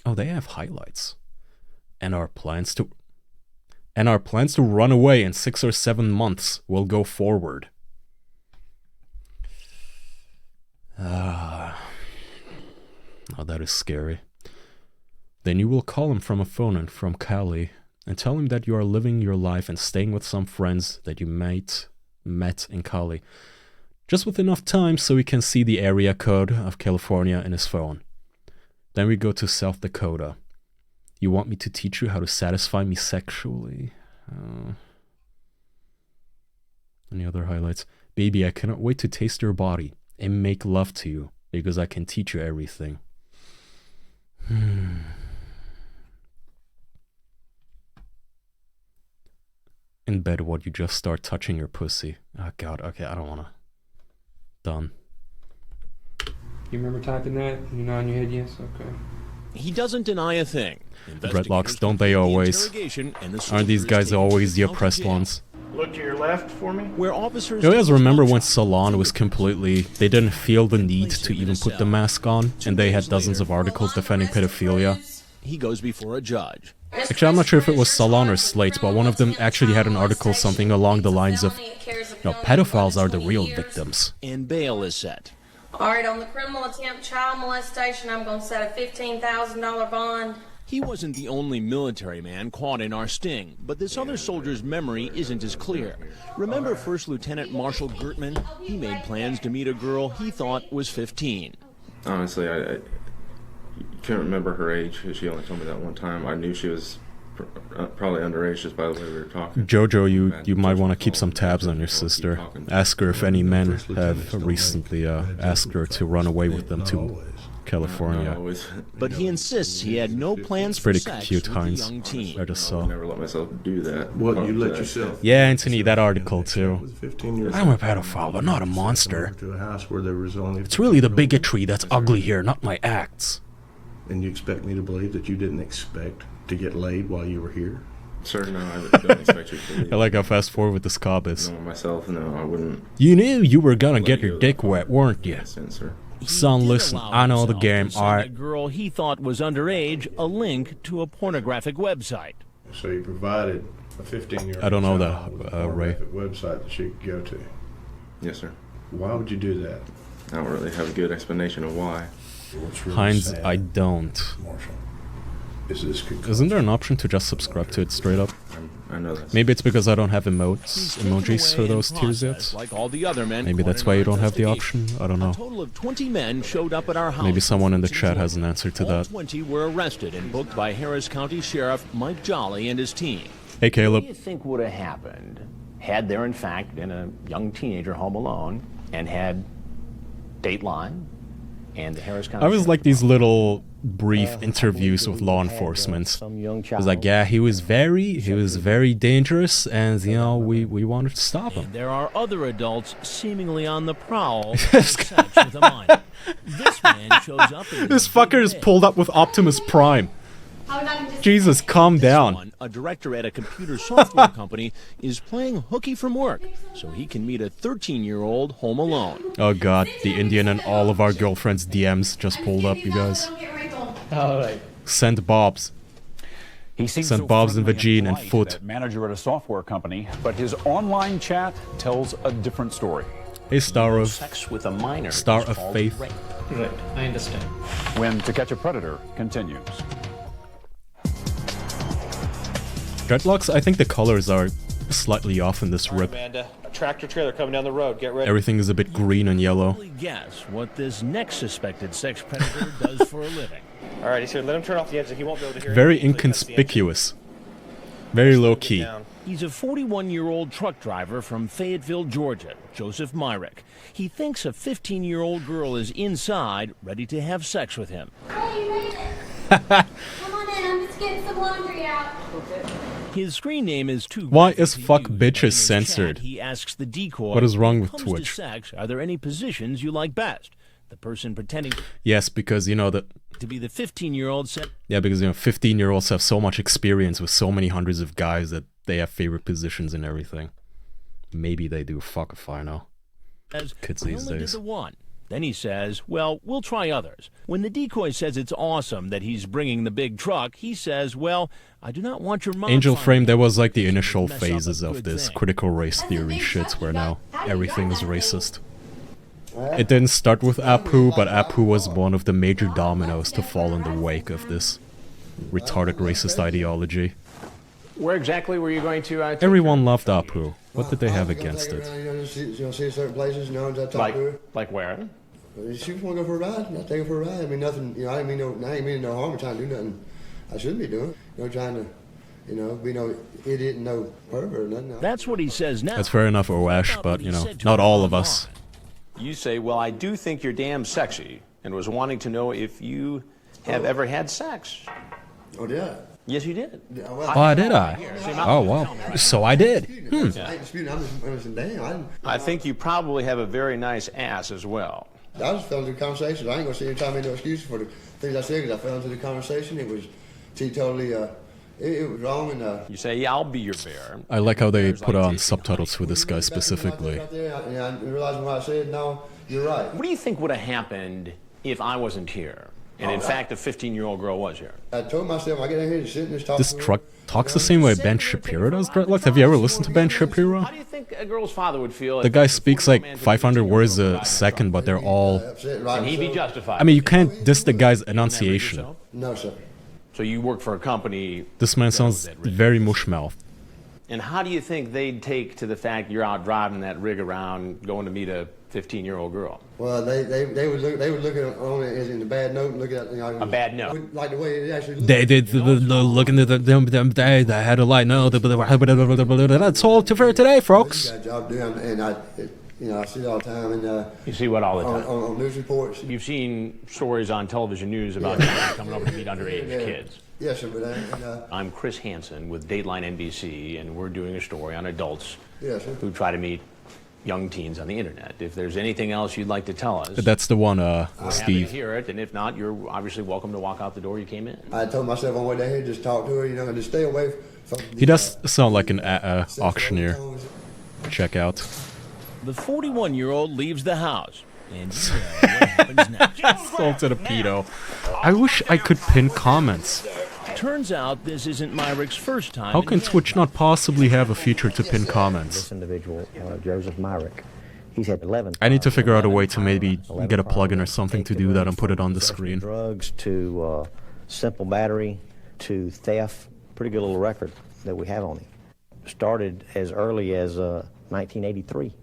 [SPEAKER 1] Oh, they have highlights. And our plans to run away in 6 or 7 months will go forward. Oh, that is scary. Then you will call him from a phone and from Cali and tell him that you are living your life and staying with some friends that you met in Cali. Just with enough time so he can see the area code of California in his phone. Then we go to South Dakota. You want me to teach you how to satisfy me sexually? Any other highlights? Baby, I cannot wait to taste your body and make love to you because I can teach you everything. In bed, what, you just start touching your pussy? Oh god, okay, I don't wanna. Done.
[SPEAKER 11] You remember typing that? You know in your head, yes? Okay.
[SPEAKER 7] He doesn't deny a thing.
[SPEAKER 1] Dreadlocks, don't they always? Aren't these guys always the oppressed ones?
[SPEAKER 2] Look to your left for me.
[SPEAKER 7] Where officers...
[SPEAKER 1] You guys remember when Salon was completely... They didn't feel the need to even put the mask on, and they had dozens of articles defending pedophilia?
[SPEAKER 7] He goes before a judge.
[SPEAKER 1] Actually, I'm not sure if it was Salon or Slate, but one of them actually had an article something along the lines of, pedophiles are the real victims.
[SPEAKER 7] And bail is set.
[SPEAKER 9] All right, on the criminal attempt child molestation, I'm going to set a $15,000 bond.
[SPEAKER 7] He wasn't the only military man caught in our sting, but this other soldier's memory isn't as clear. Remember First Lieutenant Marshall Gertman? He made plans to meet a girl he thought was 15.
[SPEAKER 14] Honestly, I couldn't remember her age. She only told me that one time. I knew she was probably underage just by the way we were talking.
[SPEAKER 1] Jojo, you might want to keep some tabs on your sister. Ask her if any men have recently asked her to run away with them to California.
[SPEAKER 7] But he insists he had no plans
[SPEAKER 1] it's pretty
[SPEAKER 7] for sex
[SPEAKER 1] cute,
[SPEAKER 7] with
[SPEAKER 1] Heinz.
[SPEAKER 7] the young teen.
[SPEAKER 1] I just saw.
[SPEAKER 14] I would never let myself do that.
[SPEAKER 17] What, you let yourself?
[SPEAKER 1] Yeah, Anthony, that article too.
[SPEAKER 17] 15 years
[SPEAKER 1] I'm a pedophile, but not a monster.
[SPEAKER 17] To a house where there was only
[SPEAKER 1] It's really the bigotry that's ugly here, not my acts.
[SPEAKER 17] And you expect me to believe that you didn't expect to get laid while you were here?
[SPEAKER 14] Sir, no, I don't expect you to believe.
[SPEAKER 1] I like how fast forward with this cob is.
[SPEAKER 14] No, myself, no, I wouldn't.
[SPEAKER 1] You knew you were gonna get your dick wet, weren't you?
[SPEAKER 14] Sir.
[SPEAKER 1] Son, listen, I know the game, alright?
[SPEAKER 7] A girl he thought was underage a link to a pornographic website.
[SPEAKER 14] So you provided a 15-year-old
[SPEAKER 1] I don't know
[SPEAKER 14] child with a
[SPEAKER 1] Ray.
[SPEAKER 14] website that she could go to. Yes, sir.
[SPEAKER 17] Why would you do that?
[SPEAKER 14] I don't really have a good explanation of why.
[SPEAKER 17] Really
[SPEAKER 1] Heinz,
[SPEAKER 17] sad,
[SPEAKER 1] I don't.
[SPEAKER 17] Marshall, is this
[SPEAKER 1] Isn't there an option to just subscribe to it straight up?
[SPEAKER 14] I know that.
[SPEAKER 1] Maybe it's because I don't have emojis for those tiers yet.
[SPEAKER 7] Like all the other men
[SPEAKER 1] Maybe that's why you don't have the option. I don't know.
[SPEAKER 7] A total of 20 men showed up at our house.
[SPEAKER 1] Maybe someone in the chat has an answer to
[SPEAKER 7] All
[SPEAKER 1] that.
[SPEAKER 7] 20 were arrested and booked by Harris County Sheriff Mike Jolly and his team.
[SPEAKER 1] Hey, Caleb.
[SPEAKER 18] What do you think would have happened had there in fact been a young teenager home alone and had Dateline and the Harris County
[SPEAKER 1] I always like these little brief interviews with law enforcement. It was like, yeah, he was very dangerous, and you know, we wanted to stop him.
[SPEAKER 7] And there are other adults seemingly on the prowl for sex with a minor. This man shows up in
[SPEAKER 1] This fucker is pulled up with Optimus Prime. Jesus, calm down.
[SPEAKER 7] A director at a computer software company is playing hooky from work so he can meet a 13-year-old home alone.
[SPEAKER 1] Oh god, the Indian and all of our girlfriends' DMs just pulled up, you guys.
[SPEAKER 12] Alright.
[SPEAKER 1] Send Bob's.
[SPEAKER 4] He seems
[SPEAKER 1] Send
[SPEAKER 4] so
[SPEAKER 1] Bob's and
[SPEAKER 4] friendly
[SPEAKER 1] Vagine and
[SPEAKER 4] polite,
[SPEAKER 1] Foot.
[SPEAKER 4] that manager at a software company, but his online chat tells a different story.
[SPEAKER 1] Hey, Star of
[SPEAKER 18] Sex with a minor
[SPEAKER 1] Star
[SPEAKER 18] is
[SPEAKER 1] of
[SPEAKER 18] called
[SPEAKER 1] Faith.
[SPEAKER 18] rape.
[SPEAKER 12] Right, I understand.
[SPEAKER 4] When To Catch a Predator continues.
[SPEAKER 1] Dreadlocks, I think the colors are slightly off in this rip.
[SPEAKER 2] Amanda, a tractor trailer coming down the road. Get ready.
[SPEAKER 1] Everything is a bit green and yellow.
[SPEAKER 7] Guess what this next suspected sex predator does for a living.
[SPEAKER 2] All right, he's here. Let him turn off the engine. He won't be able to hear.
[SPEAKER 1] Very
[SPEAKER 2] anything until he cuts the engine.
[SPEAKER 1] inconspicuous. Very low key.
[SPEAKER 7] He's a 41-year-old truck driver from Fayetteville, Georgia, Joseph Myrick. He thinks a 15-year-old girl is inside, ready to have sex with him.
[SPEAKER 10] Hey, you made it. Come on in, I'm just getting some laundry out.
[SPEAKER 7] His screen name is too.
[SPEAKER 1] Why is fuck bitches censored?
[SPEAKER 7] He asks the decoy,
[SPEAKER 1] What is wrong with
[SPEAKER 7] "When it comes to
[SPEAKER 1] Twitch?
[SPEAKER 7] sex, are there any positions you like best?" The person pretending
[SPEAKER 1] Yes, because you know that.
[SPEAKER 7] to be the 15-year-old said,
[SPEAKER 1] Yeah, because you know, 15-year-olds have so much experience with so many hundreds of guys that they have favorite positions and everything. Maybe they do. Fuck if I know. Kids
[SPEAKER 7] "I
[SPEAKER 1] these
[SPEAKER 7] only did
[SPEAKER 1] days.
[SPEAKER 7] the one." Then he says, "Well, we'll try others." When the decoy says it's awesome that he's bringing the big truck, he says, "Well, I do not want your mom."
[SPEAKER 1] Angel
[SPEAKER 7] finding
[SPEAKER 1] Frame, there
[SPEAKER 7] out
[SPEAKER 1] was like the
[SPEAKER 7] this would
[SPEAKER 1] initial
[SPEAKER 7] mess up a
[SPEAKER 1] phases of
[SPEAKER 7] good
[SPEAKER 1] this
[SPEAKER 7] thing."
[SPEAKER 1] critical race theory shit where now everything is racist. It didn't start with Apu, but Apu was one of the major dominoes to fall in the wake of this retarded racist ideology.
[SPEAKER 18] Where exactly were you going to?
[SPEAKER 1] Everyone loved Apu. What did they have against it?
[SPEAKER 19] See certain places, you know, I talk to her.
[SPEAKER 18] Like where?
[SPEAKER 19] She just want to go for a ride, and I take her for a ride. I mean, nothing, you know, I ain't mean no harm or trying to do nothing I shouldn't be doing. You know, trying to, you know, be no idiot and no pervert or nothing.
[SPEAKER 7] That's what he says now.
[SPEAKER 1] That's fair enough, Owesh, but, you know, not all of us.
[SPEAKER 18] You say, well, I do think you're damn sexy, and was wanting to know if you have ever had sex.
[SPEAKER 19] Oh, did I?
[SPEAKER 18] Yes, you did.
[SPEAKER 1] Oh, did I? Oh, well, so I did.
[SPEAKER 19] I ain't disputing, I'm just damn.
[SPEAKER 18] I think you probably have a very nice ass as well.
[SPEAKER 19] I just fell into the conversation. I ain't gonna sit here and try to make no excuses for the things I said because I fell into the conversation. It was totally, it was wrong. And
[SPEAKER 18] you say, yeah, I'll be your bear.
[SPEAKER 1] I like how they put on subtitles for this guy specifically.
[SPEAKER 19] I realizing what I said. No, you're right.
[SPEAKER 18] What do you think would have happened if I wasn't here? And in fact, a 15-year-old girl was here.
[SPEAKER 19] I told myself, I get in here to sit and just talk.
[SPEAKER 1] This truck talks the same way Ben Shapiro does, Dreadlocks. Have you ever listened to Ben Shapiro?
[SPEAKER 18] How do you think a girl's father would feel?
[SPEAKER 1] The guy speaks like 500 words a second, but they're all...
[SPEAKER 18] Can he be justified?
[SPEAKER 1] I mean, you can't diss the guy's enunciation.
[SPEAKER 19] No, sir.
[SPEAKER 18] So you work for a company.
[SPEAKER 1] This man sounds very mush-mouthed.
[SPEAKER 18] And how do you think they'd take to the fact you're out driving that rig around, going to meet a 15-year-old girl?
[SPEAKER 19] Well, they would look at on it as in a bad note, and look at, you know,
[SPEAKER 18] a bad note,
[SPEAKER 19] like the way it actually looked.
[SPEAKER 1] They did look into them. They had a light. No, that's all for today, folks.
[SPEAKER 19] Got a job doing, and I see it all the time. And
[SPEAKER 18] you see what all the time
[SPEAKER 19] on news reports.
[SPEAKER 18] You've seen stories on television news about guys coming over to meet underage kids.
[SPEAKER 19] Yes, sir. But
[SPEAKER 18] I'm Chris Hansen with Dateline NBC, and we're doing a story on adults who try to meet young teens on the internet. If there's anything else you'd like to tell us,
[SPEAKER 1] that's the one,
[SPEAKER 18] we're happy
[SPEAKER 1] Steve.
[SPEAKER 18] to hear it, and if not, you're obviously welcome to walk out the door you came in.
[SPEAKER 19] I told myself on the way down here, just talk to her, you know, and just stay away from.
[SPEAKER 1] He does sound like an auctioneer. Check out.
[SPEAKER 7] The 41-year-old leaves the house, and you know what happens next.
[SPEAKER 1] Assaulted a pedo. I wish I could pin comments.
[SPEAKER 7] Turns out this isn't Myrick's first time.
[SPEAKER 1] How can Twitch not possibly have a feature to pin comments?
[SPEAKER 20] This individual, Joseph Myrick, he's had 11.
[SPEAKER 1] I need to figure out a way to maybe get a plugin or something to do that and put it on the screen.
[SPEAKER 20] Drugs to simple battery to theft. Pretty good little record that we have on him. Started as early as 1983.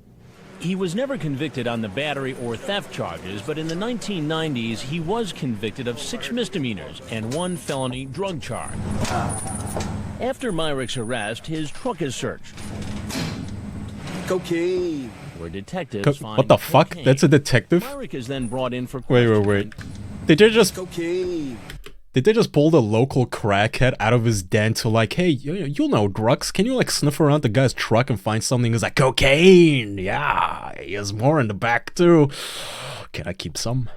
[SPEAKER 7] He was never convicted on the battery or theft charges, but in the 1990s, he was convicted of 6 misdemeanors and 1 felony drug charge. After Myrick's arrest, his truck is searched.
[SPEAKER 20] Cocaine.
[SPEAKER 7] Where detectives find
[SPEAKER 1] what the fuck?
[SPEAKER 7] cocaine.
[SPEAKER 1] That's a detective?
[SPEAKER 7] Myrick is then brought in for
[SPEAKER 1] Wait. Did they just
[SPEAKER 21] Cocaine.
[SPEAKER 1] Did they just pull the local crackhead out of his den to like, hey, you'll know drugs. Can you like sniff around the guy's truck and find something? He's like, cocaine. Yeah, he has more in the back too. Can I keep some?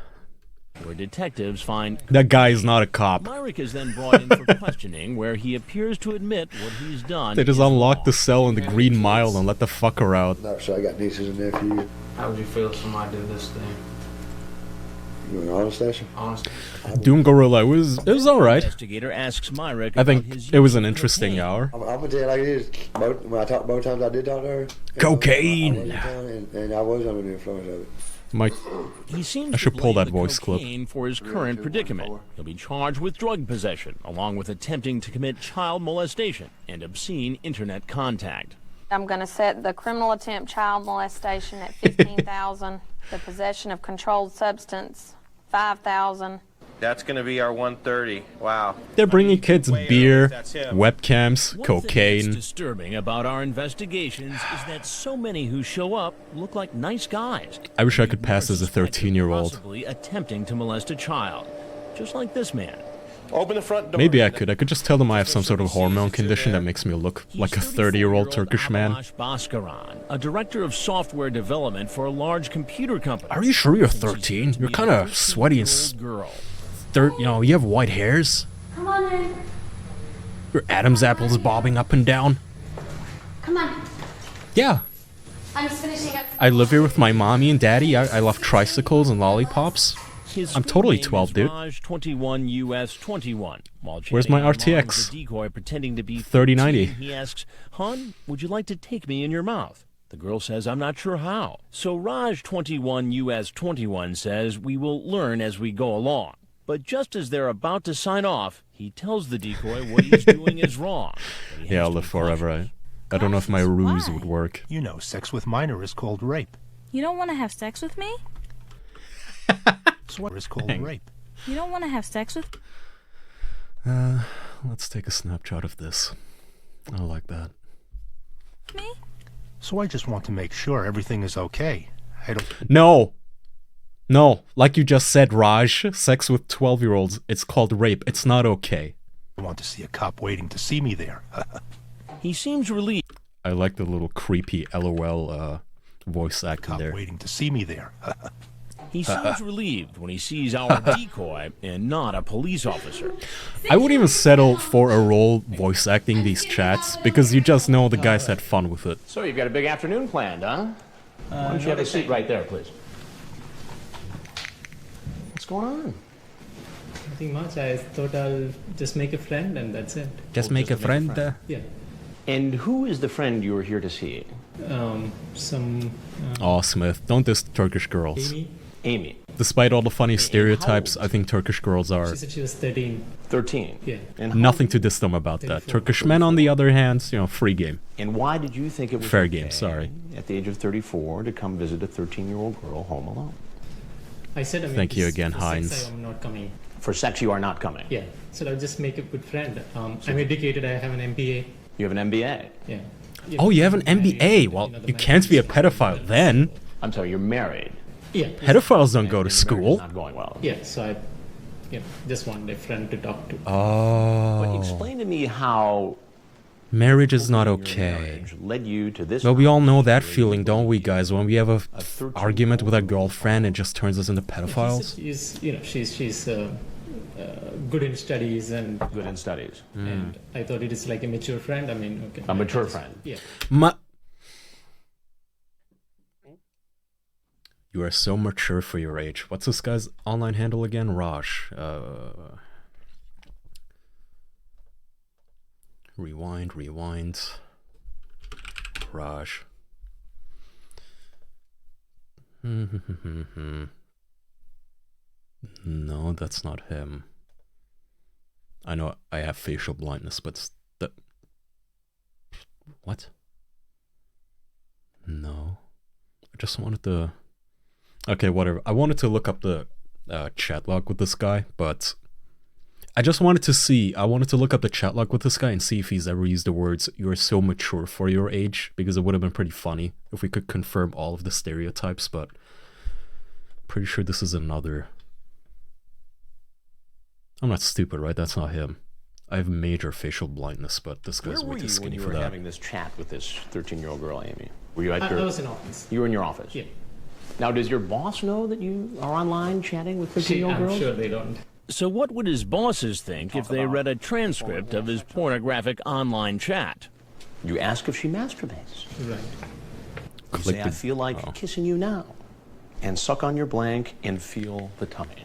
[SPEAKER 7] Where detectives find
[SPEAKER 1] that guy is not a cop.
[SPEAKER 7] Myrick is then brought in for questioning, where he appears to admit what he's done.
[SPEAKER 1] They just unlock the cell in the Green Mile and let the fucker out.
[SPEAKER 19] No, so I got nieces and nephews.
[SPEAKER 12] How would you feel if somebody did this thing?
[SPEAKER 19] You an honest answer?
[SPEAKER 12] Honest.
[SPEAKER 1] Doom Gorilla, it was alright.
[SPEAKER 7] Investigator asks Myrick
[SPEAKER 1] I think it was an interesting hour.
[SPEAKER 19] I'm gonna tell you like it is. When I talked both times I did talk to her.
[SPEAKER 1] Cocaine.
[SPEAKER 19] And I was under the influence of it.
[SPEAKER 1] Mike,
[SPEAKER 7] He seems
[SPEAKER 1] I should
[SPEAKER 7] to
[SPEAKER 1] pull
[SPEAKER 7] blame
[SPEAKER 1] that
[SPEAKER 7] the
[SPEAKER 1] voice clip.
[SPEAKER 7] cocaine for his current predicament. He'll be charged with drug possession, along with attempting to commit child molestation and obscene internet contact.
[SPEAKER 9] I'm going to set the criminal attempt child molestation at $15,000, the possession of controlled substance, $5,000.
[SPEAKER 22] That's going to be our 130. Wow.
[SPEAKER 1] They're bringing kids beer,
[SPEAKER 22] That's him.
[SPEAKER 1] webcams,
[SPEAKER 7] One thing
[SPEAKER 1] cocaine.
[SPEAKER 7] that's disturbing about our investigations is that so many who show up look like nice guys.
[SPEAKER 1] I wish I could pass as a 13-year-old.
[SPEAKER 7] Possibly attempting to molest a child, just like this man.
[SPEAKER 22] Open the front door.
[SPEAKER 1] Maybe I could just tell them I have some sort of hormone condition that makes me look like a 30-year-old Turkish man.
[SPEAKER 7] Abalash Bhaskaran, a director of software development for a large computer company.
[SPEAKER 1] Are you sure you're 13? You're kind of sweaty and
[SPEAKER 7] girl.
[SPEAKER 1] you have white hairs.
[SPEAKER 10] Come on in.
[SPEAKER 1] Your Adam's apple is bobbing up and down.
[SPEAKER 10] Come on.
[SPEAKER 1] Yeah,
[SPEAKER 10] I'm just finishing up.
[SPEAKER 1] I live here with my mommy and daddy. I love tricycles and lollipops.
[SPEAKER 7] His
[SPEAKER 1] I'm totally
[SPEAKER 7] screen name
[SPEAKER 1] 12,
[SPEAKER 7] is
[SPEAKER 1] dude.
[SPEAKER 7] Raj 21 US 21. While
[SPEAKER 1] Where's
[SPEAKER 7] chatting
[SPEAKER 1] my
[SPEAKER 7] online
[SPEAKER 1] RTX?
[SPEAKER 7] with the decoy pretending to be
[SPEAKER 1] 3090.
[SPEAKER 7] 13, he asks, "Hon, would you like to take me in your mouth?" The girl says, "I'm not sure how." So Raj 21 US 21 says, "We will learn as we go along." But just as they're about to sign off, he tells the decoy what he's doing is wrong.
[SPEAKER 1] Yeah, I'll live forever. I don't know if my ruse would work.
[SPEAKER 23] You know, sex with minor is called rape.
[SPEAKER 24] You don't want to have sex with me?
[SPEAKER 23] What is called rape?
[SPEAKER 24] You don't want to have sex with
[SPEAKER 1] Let's take a snapshot of this. I like that.
[SPEAKER 24] me?
[SPEAKER 23] So I just want to make sure everything is okay. I don't.
[SPEAKER 1] No, like you just said, Raj, sex with 12-year-olds, it's called rape. It's not okay.
[SPEAKER 23] I want to see a cop waiting to see me there.
[SPEAKER 7] He seems relieved.
[SPEAKER 1] I like the little creepy LOL voice acting there.
[SPEAKER 23] Waiting to see me there.
[SPEAKER 7] He seems relieved when he sees our decoy and not a police officer.
[SPEAKER 1] I wouldn't even settle for a role voice acting these chats because you just know the guys had fun with it.
[SPEAKER 18] So you've got a big afternoon planned, huh? Why don't you have a seat right there, please? What's going on?
[SPEAKER 25] Nothing much. I thought I'll just make a friend and that's it.
[SPEAKER 1] Just make a friend.
[SPEAKER 25] Yeah.
[SPEAKER 18] And who is the friend you were here to see?
[SPEAKER 25] Some.
[SPEAKER 1] Aw, Smith, don't diss Turkish girls.
[SPEAKER 18] Amy.
[SPEAKER 1] Despite all the funny stereotypes, I think Turkish girls are...
[SPEAKER 25] She said she was 13.
[SPEAKER 18] 13?
[SPEAKER 25] Yeah.
[SPEAKER 18] And
[SPEAKER 1] Nothing to diss them about that. Turkish men, on the other hand, free game.
[SPEAKER 18] And why did you think it was
[SPEAKER 1] fair
[SPEAKER 18] okay
[SPEAKER 1] game, sorry.
[SPEAKER 18] at the age of 34 to come visit a 13-year-old girl home alone?
[SPEAKER 25] I said,
[SPEAKER 1] Thank you again,
[SPEAKER 25] for
[SPEAKER 1] Heinz.
[SPEAKER 25] sex, I'm not coming.
[SPEAKER 18] For sex, you are not coming?
[SPEAKER 25] Yeah. So I'll just make a good friend. I'm educated. I have an MBA.
[SPEAKER 18] You have an MBA?
[SPEAKER 25] Yeah.
[SPEAKER 1] Oh, you have an MBA? Well, you can't be a pedophile then.
[SPEAKER 18] I'm sorry, you're married?
[SPEAKER 25] Yeah.
[SPEAKER 1] Pedophiles don't go to school.
[SPEAKER 18] Not going well.
[SPEAKER 25] Yeah. So I, just wanted a friend to talk to.
[SPEAKER 1] Oh.
[SPEAKER 18] But explain to me how
[SPEAKER 1] marriage is not okay.
[SPEAKER 18] led you to this.
[SPEAKER 1] Well, we all know that feeling, don't we, guys? When we have a argument with our girlfriend, it just turns us into pedophiles.
[SPEAKER 25] She's good in studies and
[SPEAKER 18] good in studies.
[SPEAKER 25] And I thought it is like a mature friend. I mean, okay.
[SPEAKER 18] A mature friend.
[SPEAKER 25] Yeah.
[SPEAKER 1] You are so mature for your age. What's this guy's online handle again? Raj. Rewind. Raj. No, that's not him. I know I have facial blindness, but what? No. I just wanted to... Okay, whatever. I wanted to look up the chat log with this guy, but I just wanted to look up the chat log with this guy and see if he's ever used the words, "you're so mature for your age," because it would have been pretty funny if we could confirm all of the stereotypes, but pretty sure this is another I'm not stupid, right? That's not him. I have major facial blindness, but this guy's way too skinny for that.
[SPEAKER 18] Where were you when you were having this chat with this 13-year-old girl, Amy? Were you at
[SPEAKER 25] I was in office.
[SPEAKER 18] You were in your office?
[SPEAKER 25] Yeah.
[SPEAKER 18] Now, does your boss know that you are online chatting with 13-year-old girls?
[SPEAKER 25] I'm sure they don't.
[SPEAKER 7] So what would his bosses think if they read a transcript of his pornographic online chat?
[SPEAKER 18] You ask if she masturbates.
[SPEAKER 25] Right.
[SPEAKER 18] You say, I feel like kissing you now. And suck on your blank and feel the tummy.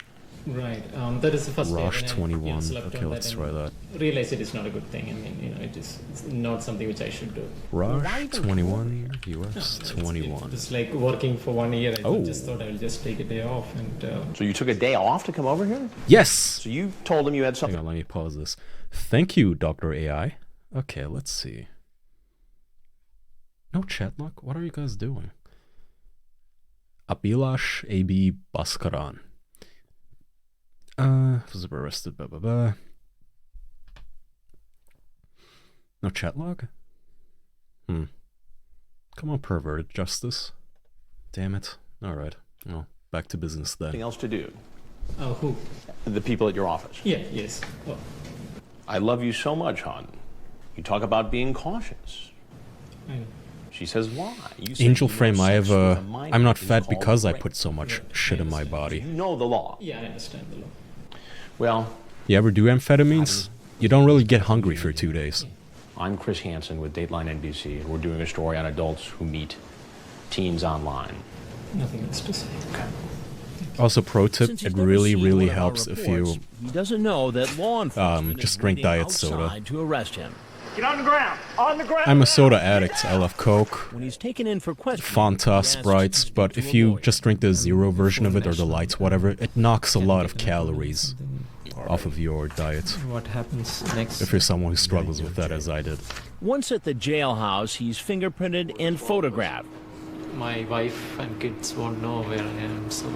[SPEAKER 25] Right. That is the first day.
[SPEAKER 1] Rosh 21. Okay, let's try that.
[SPEAKER 25] Realize it is not a good thing. I mean, it's not something which I should do.
[SPEAKER 1] Rosh 21, US 21.
[SPEAKER 25] It's like working for 1 year. I just thought I would just take a day off. And
[SPEAKER 18] So you took a day off to come over here?
[SPEAKER 1] Yes!
[SPEAKER 18] So you told him you had something.
[SPEAKER 1] Hang on, let me pause this. Thank you, Dr. AI. Okay, let's see. No chat lock? What are you guys doing? Abilash AB Baskaran. Was arrested, blah, blah, blah. No chat log? Come on, perverted justice. Damn it. Alright. Well, back to business then.
[SPEAKER 18] Anything else to do?
[SPEAKER 25] Who?
[SPEAKER 18] The people at your office.
[SPEAKER 25] Yeah, yes. Oh.
[SPEAKER 18] I love you so much, hon. You talk about being cautious.
[SPEAKER 25] I know.
[SPEAKER 18] She says, why?
[SPEAKER 1] Angel Frame, I have a... I'm not fat because I put so much shit in my body.
[SPEAKER 18] You know the law.
[SPEAKER 25] Yeah, I understand the law.
[SPEAKER 18] Well...
[SPEAKER 1] You ever do amphetamines? You don't really get hungry for 2 days.
[SPEAKER 18] I'm Chris Hansen with Dateline NBC, and we're doing a story on adults who meet teens online.
[SPEAKER 25] Nothing else to say.
[SPEAKER 18] Okay.
[SPEAKER 1] Also, pro tip, it really, really helps if you...
[SPEAKER 7] He doesn't know that law enforcement
[SPEAKER 1] just drink diet soda.
[SPEAKER 7] to arrest him.
[SPEAKER 22] Get on the ground! On the ground!
[SPEAKER 1] I'm a soda addict. I love Coke,
[SPEAKER 7] When he's taken in for questioning,
[SPEAKER 1] Fanta, Sprites, but if you just drink the zero version of it or the lights, whatever, it knocks a lot of calories off of your diet.
[SPEAKER 25] What happens next?
[SPEAKER 1] If you're someone who struggles with that as I did.
[SPEAKER 7] Once at the jailhouse, he's fingerprinted and photographed.
[SPEAKER 25] My wife and kids won't know where I am, so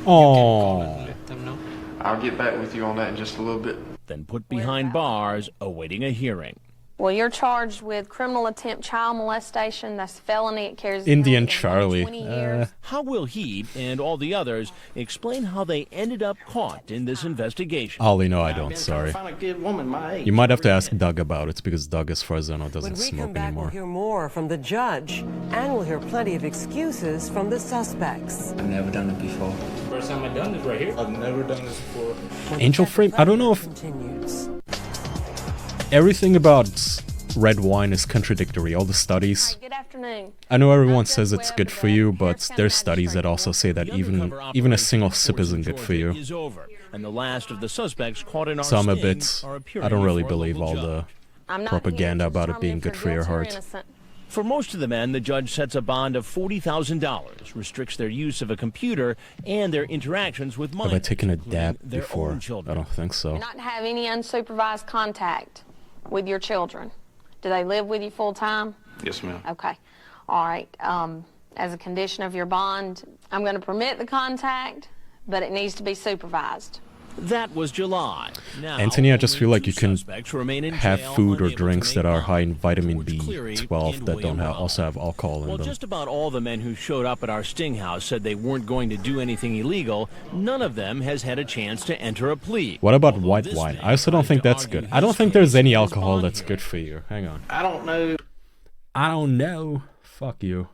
[SPEAKER 1] Oh.
[SPEAKER 25] let them know.
[SPEAKER 22] I'll get back with you on that in just a little bit.
[SPEAKER 7] Then put behind bars, awaiting a hearing.
[SPEAKER 9] Well, you're charged with criminal attempt child molestation. That's a felony. It carries
[SPEAKER 1] Indian Charlie.
[SPEAKER 9] 20 years.
[SPEAKER 7] How will he and all the others explain how they ended up caught in this investigation?
[SPEAKER 1] Ollie, no, I don't, sorry.
[SPEAKER 22] Find a good woman my age.
[SPEAKER 1] You might have to ask Doug about it, because Doug, as far as I know, doesn't
[SPEAKER 5] When we
[SPEAKER 1] smoke
[SPEAKER 5] come back,
[SPEAKER 1] anymore.
[SPEAKER 5] we'll hear more from the judge, and we'll hear plenty of excuses from the suspects.
[SPEAKER 12] I've never done it before.
[SPEAKER 25] First time I've done this right here.
[SPEAKER 12] I've never done this before.
[SPEAKER 1] Angel Frame, I don't know if...
[SPEAKER 5] Continues.
[SPEAKER 1] Everything about red wine is contradictory, all the studies.
[SPEAKER 9] Good afternoon.
[SPEAKER 1] I know everyone says it's good for you, but there's studies that also say that even a single sip isn't good for you.
[SPEAKER 7] Is over, and the last of the suspects caught in our
[SPEAKER 1] So I'm a
[SPEAKER 7] sting
[SPEAKER 1] bit...
[SPEAKER 7] are appearing
[SPEAKER 1] I don't really
[SPEAKER 7] before a
[SPEAKER 1] believe
[SPEAKER 7] local
[SPEAKER 1] all the
[SPEAKER 7] judge.
[SPEAKER 9] I'm not
[SPEAKER 1] propaganda
[SPEAKER 9] here to
[SPEAKER 1] about it
[SPEAKER 9] determine
[SPEAKER 1] being
[SPEAKER 9] if
[SPEAKER 1] good
[SPEAKER 9] you're
[SPEAKER 1] for your
[SPEAKER 9] guilty or
[SPEAKER 1] heart.
[SPEAKER 9] innocent.
[SPEAKER 7] For most of the men, the judge sets a bond of $40,000, restricts their use of a computer and their interactions with minors.
[SPEAKER 1] Have I taken a
[SPEAKER 7] including
[SPEAKER 1] dab
[SPEAKER 7] their
[SPEAKER 1] before?
[SPEAKER 7] own children.
[SPEAKER 1] I don't think so.
[SPEAKER 9] You're not to have any unsupervised contact with your children. Do they live with you full time?
[SPEAKER 22] Yes, ma'am.
[SPEAKER 9] Okay. All right. As a condition of your bond, I'm going to permit the contact, but it needs to be supervised.
[SPEAKER 7] That was July. Now,
[SPEAKER 1] Anthony, I just
[SPEAKER 7] only
[SPEAKER 1] feel like
[SPEAKER 7] 2
[SPEAKER 1] you can
[SPEAKER 7] suspects remain in
[SPEAKER 1] have
[SPEAKER 7] jail,
[SPEAKER 1] food or
[SPEAKER 7] unable to
[SPEAKER 1] drinks
[SPEAKER 7] make
[SPEAKER 1] that are
[SPEAKER 7] bond.
[SPEAKER 1] high in vitamin
[SPEAKER 7] Cleary
[SPEAKER 1] B12
[SPEAKER 7] and
[SPEAKER 1] that don't
[SPEAKER 7] William
[SPEAKER 1] have,
[SPEAKER 7] Rowe.
[SPEAKER 1] also have alcohol in
[SPEAKER 7] Well,
[SPEAKER 1] them.
[SPEAKER 7] just about all the men who showed up at our sting house said they weren't going to do anything illegal. None of them has had a chance to enter a plea.
[SPEAKER 1] What about white wine? I also don't think that's good. I don't think there's any alcohol that's good for you. Hang on.
[SPEAKER 22] I don't know.
[SPEAKER 1] I don't know. Fuck you.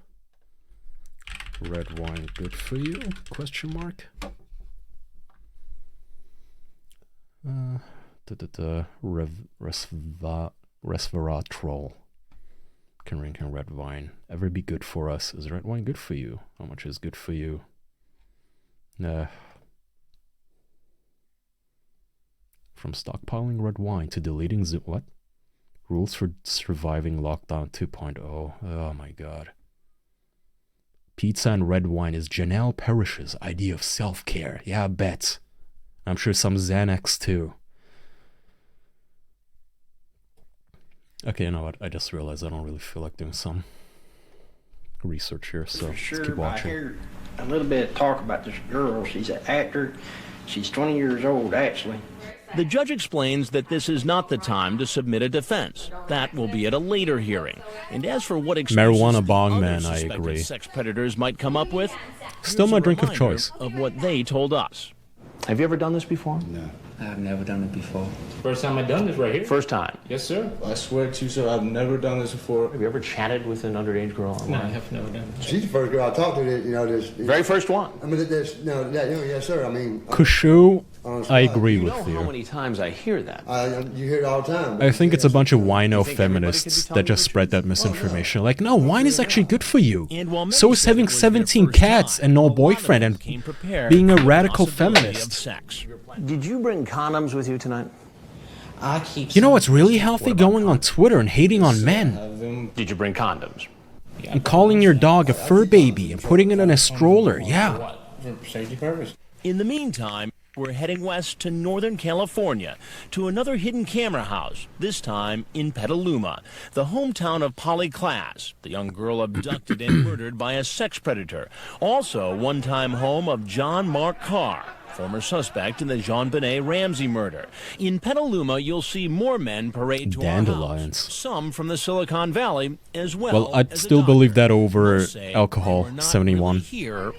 [SPEAKER 1] Red wine good for you? Question mark. Resveratrol. Can drink red wine. Ever be good for us? Is red wine good for you? How much is good for you? From stockpiling red wine to deleting what? Rules for surviving lockdown 2.0. Oh my god. Pizza and red wine is Janelle Parrish's idea of self-care. Yeah, I bet. I'm sure some Xanax too. Okay, you know what? I just realized I don't really feel like doing some research here, so let's keep
[SPEAKER 3] I
[SPEAKER 1] watching.
[SPEAKER 3] hear a little bit of talk about this girl. She's an actor. She's 20 years old, actually.
[SPEAKER 7] The judge explains that this is not the time to submit a defense. That will be at a later hearing. And as for what excuses
[SPEAKER 1] Marijuana
[SPEAKER 7] the
[SPEAKER 1] bong
[SPEAKER 7] other
[SPEAKER 1] man, I
[SPEAKER 7] suspected
[SPEAKER 1] agree.
[SPEAKER 7] sex predators might come up with,
[SPEAKER 1] Still
[SPEAKER 7] here's
[SPEAKER 1] my
[SPEAKER 7] a
[SPEAKER 1] drink of
[SPEAKER 7] reminder
[SPEAKER 1] choice.
[SPEAKER 7] of what they told us.
[SPEAKER 18] Have you ever done this before?
[SPEAKER 19] No.
[SPEAKER 12] I've never done it before.
[SPEAKER 6] First time I've done this right here.
[SPEAKER 18] First time.
[SPEAKER 6] Yes, sir.
[SPEAKER 22] I swear to you, sir, I've never done this before.
[SPEAKER 18] Have you ever chatted with an underage girl online?
[SPEAKER 6] No, I have never done it.
[SPEAKER 19] She's the first girl I talked to that,
[SPEAKER 18] Very first one.
[SPEAKER 19] I mean, yes, sir. I mean,
[SPEAKER 1] Kushu, I agree
[SPEAKER 18] You
[SPEAKER 1] with
[SPEAKER 18] know how many times I hear that?
[SPEAKER 19] you hear it all the time.
[SPEAKER 1] I think it's a bunch of wino feminists that just spread that misinformation. Like, no, wine is actually good for you. So is having 17 cats and no boyfriend and being a radical feminist.
[SPEAKER 18] Did you bring condoms with you tonight?
[SPEAKER 12] I keep.
[SPEAKER 1] You know what's really healthy? Going on Twitter and hating on men.
[SPEAKER 18] Did you bring condoms?
[SPEAKER 1] And calling your dog a fur baby and putting it in a stroller. Yeah.
[SPEAKER 22] For safety purpose.
[SPEAKER 7] In the meantime, we're heading west to Northern California to another hidden camera house, this time in Petaluma, the hometown of Polly Klaas, the young girl abducted and murdered by a sex predator. Also, one-time home of John Mark Carr, former suspect in the Jean-Benet Ramsey murder. In Petaluma, you'll see more men parade to our house, some from the Silicon Valley as well.
[SPEAKER 1] Well, I'd still believe that over alcohol 71.
[SPEAKER 7] Here